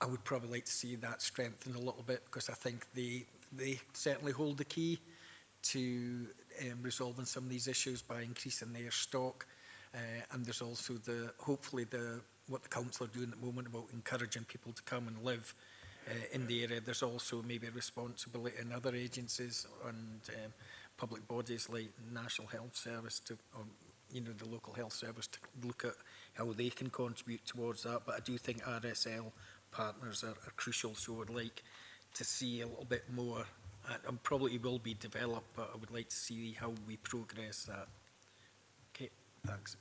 I would probably like to see that strengthened a little bit, because I think they certainly hold the key to resolving some of these issues by increasing their stock. And there's also hopefully what the council are doing at the moment about encouraging people to come and live in the area. There's also maybe a responsibility in other agencies and public bodies like National Health Service or the local health service to look at how they can contribute towards that. But I do think RSL partners are crucial, so I'd like to see a little bit more, and probably will be developed, but I would like to see how we progress that. Okay, thanks.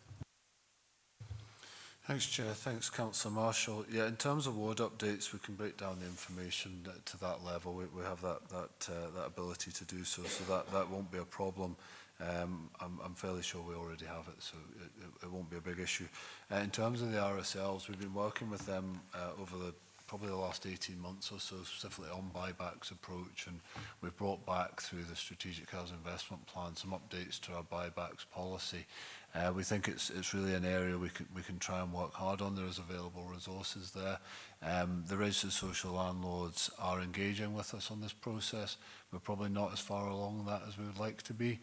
Thanks, Chair. Thanks, Councillor Marshall. Yeah, in terms of ward updates, we can break down the information to that level. We have that ability to do so that won't be a problem. I'm fairly sure we already have it, so it won't be a big issue. In terms of the RSLs, we've been working with them over probably the last 18 months or so, specifically on buybacks approach, and we've brought back through the Strategic Housing Investment Plan some updates to our buybacks policy. We think it's really an area we can try and work hard on. There is available resources there. The registered social landlords are engaging with us on this process. We're probably not as far along that as we would like to be.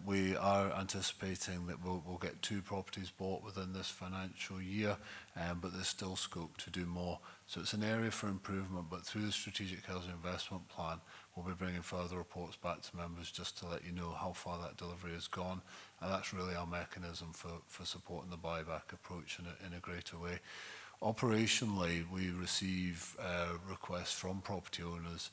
We are anticipating that we'll get 2 properties bought within this financial year, but there's still scope to do more. So it's an area for improvement, but through the Strategic Housing Investment Plan, we'll be bringing further reports back to members just to let you know how far that delivery has gone. And that's really our mechanism for supporting the buyback approach in a greater way. Operationally, we receive requests from property owners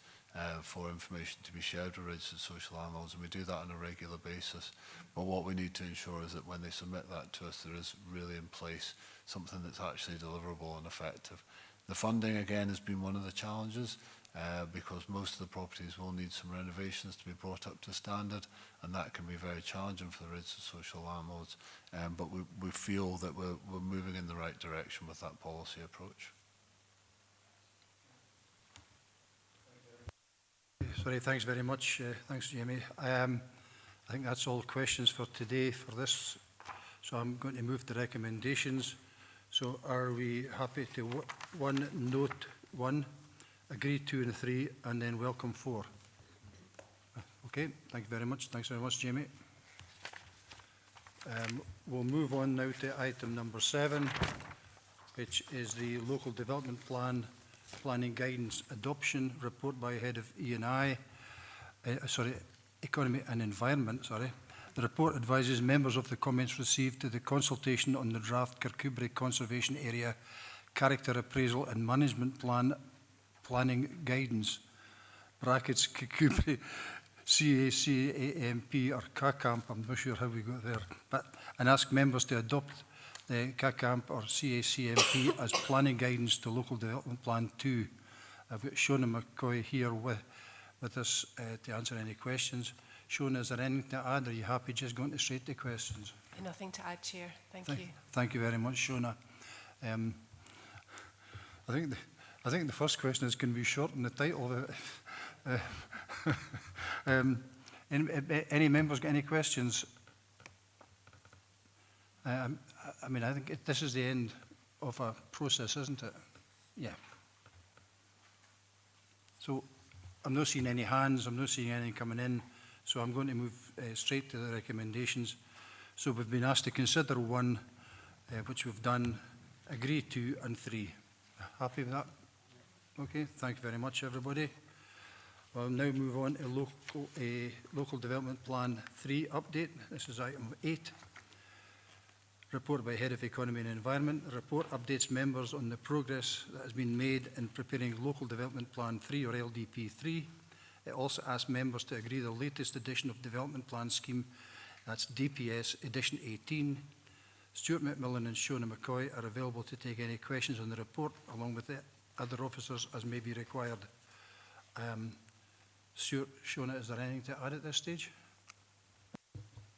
for information to be shared with registered social landlords, and we do that on a regular basis. But what we need to ensure is that when they submit that to us, there is really in place something that's actually deliverable and effective. The funding, again, has been one of the challenges because most of the properties will need some renovations to be brought up to standard, and that can be very challenging for the registered social landlords. But we feel that we're moving in the right direction with that policy approach. Sorry, thanks very much. Thanks, Jamie. I think that's all questions for today for this. So I'm going to move to recommendations. So are we happy to note 1, agree 2 and 3, and then welcome 4? Okay, thank you very much. Thanks very much, Jamie. We'll move on now to item number 7, which is the Local Development Planning Guidance Adoption Report by Head of E&I, Economy and Environment. The report advises members of the comments received to the consultation on the draft Kirkcudbright Conservation Area Character Appraisal and Management Planning Guidance (Kirkcudbright CACAMP or CACAMP, I'm not sure how we got there, but, and ask members to adopt the CACAMP or CACMP as planning guidance to Local Development Plan 2. I've got Shona McCoy here with us to answer any questions. Shona, is there anything to add? Are you happy just going straight to questions? Nothing to add, Chair. Thank you. Thank you very much, Shona. I think the first question is, can we shorten the title? Any members got any questions? I mean, I think this is the end of a process, isn't it? Yeah. So I'm not seeing any hands, I'm not seeing anything coming in, so I'm going to move straight to the recommendations. So we've been asked to consider 1, which we've done, agree 2 and 3. Happy with that? Okay, thank you very much, everybody. We'll now move on to Local Development Plan 3 update. This is item 8. Report by Head of Economy and Environment. The report updates members on the progress that has been made in preparing Local Development Plan 3 or LDP 3. It also asks members to agree the latest edition of Development Plan Scheme, that's DPS Edition 18. Stuart McMillan and Shona McCoy are available to take any questions on the report, along with the other officers as may be required. Stuart, Shona, is there anything to add at this stage?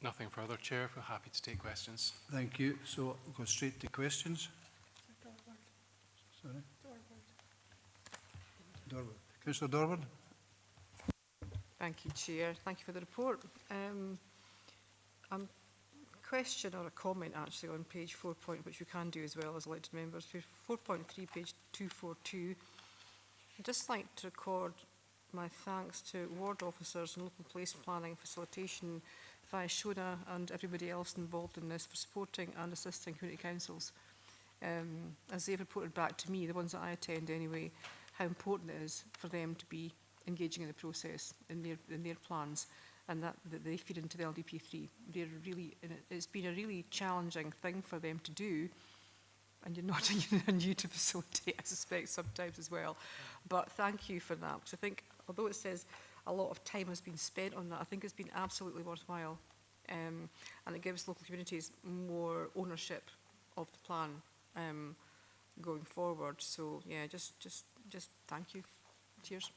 Nothing further, Chair. We're happy to take questions. Thank you. So we'll go straight to questions. Sorry? Dorward. Councillor Dorward. Thank you, Chair. Thank you for the report. Question or a comment actually on page 4 point, which we can do as well as elected members. 4.3, page 242. I'd just like to record my thanks to ward officers and local place planning facilitation via Shona and everybody else involved in this for supporting and assisting community councils. As they've reported back to me, the ones that I attend anyway, how important it is for them to be engaging in the process in their plans, and that they feed into the LDP3. It's been a really challenging thing for them to do, and you're not you to facilitate, I suspect, sometimes as well. But thank you for that, because I think, although it says a lot of time has been spent on that, I think it's been absolutely worthwhile. And it gives local communities more ownership of the plan going forward. So yeah, just thank you. Cheers.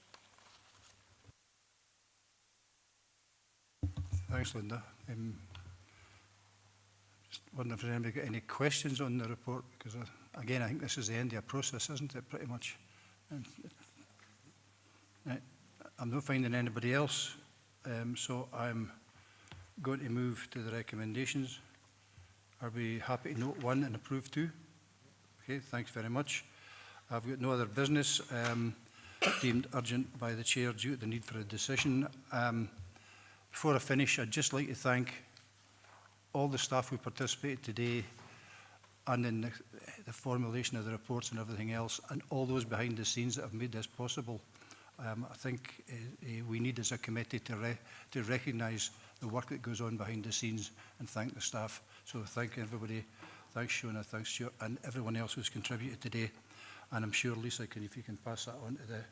Thanks, Linda. Just wondering if there's anybody got any questions on the report, because again, I think this is the end of a process, isn't it, pretty much? And, I'm not finding anybody else, so I'm going to move to the recommendations. Are we happy to note 1 and approve 2? Okay, thanks very much. I've got no other business deemed urgent by the Chair due to the need for a decision. Before I finish, I'd just like to thank all the staff who participated today and in the formulation of the reports and everything else, and all those behind the scenes that have made this possible. I think we need as a committee to recognise the work that goes on behind the scenes and thank the staff. So thank everybody. Thanks, Shona, thanks, Stuart, and everyone else who's contributed today. And I'm sure, Lisa, if you can pass that on to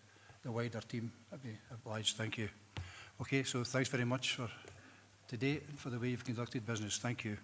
the wider team, I'd be obliged. Thank you. Okay, so thanks very much for today and for the way you've conducted business. Thank you.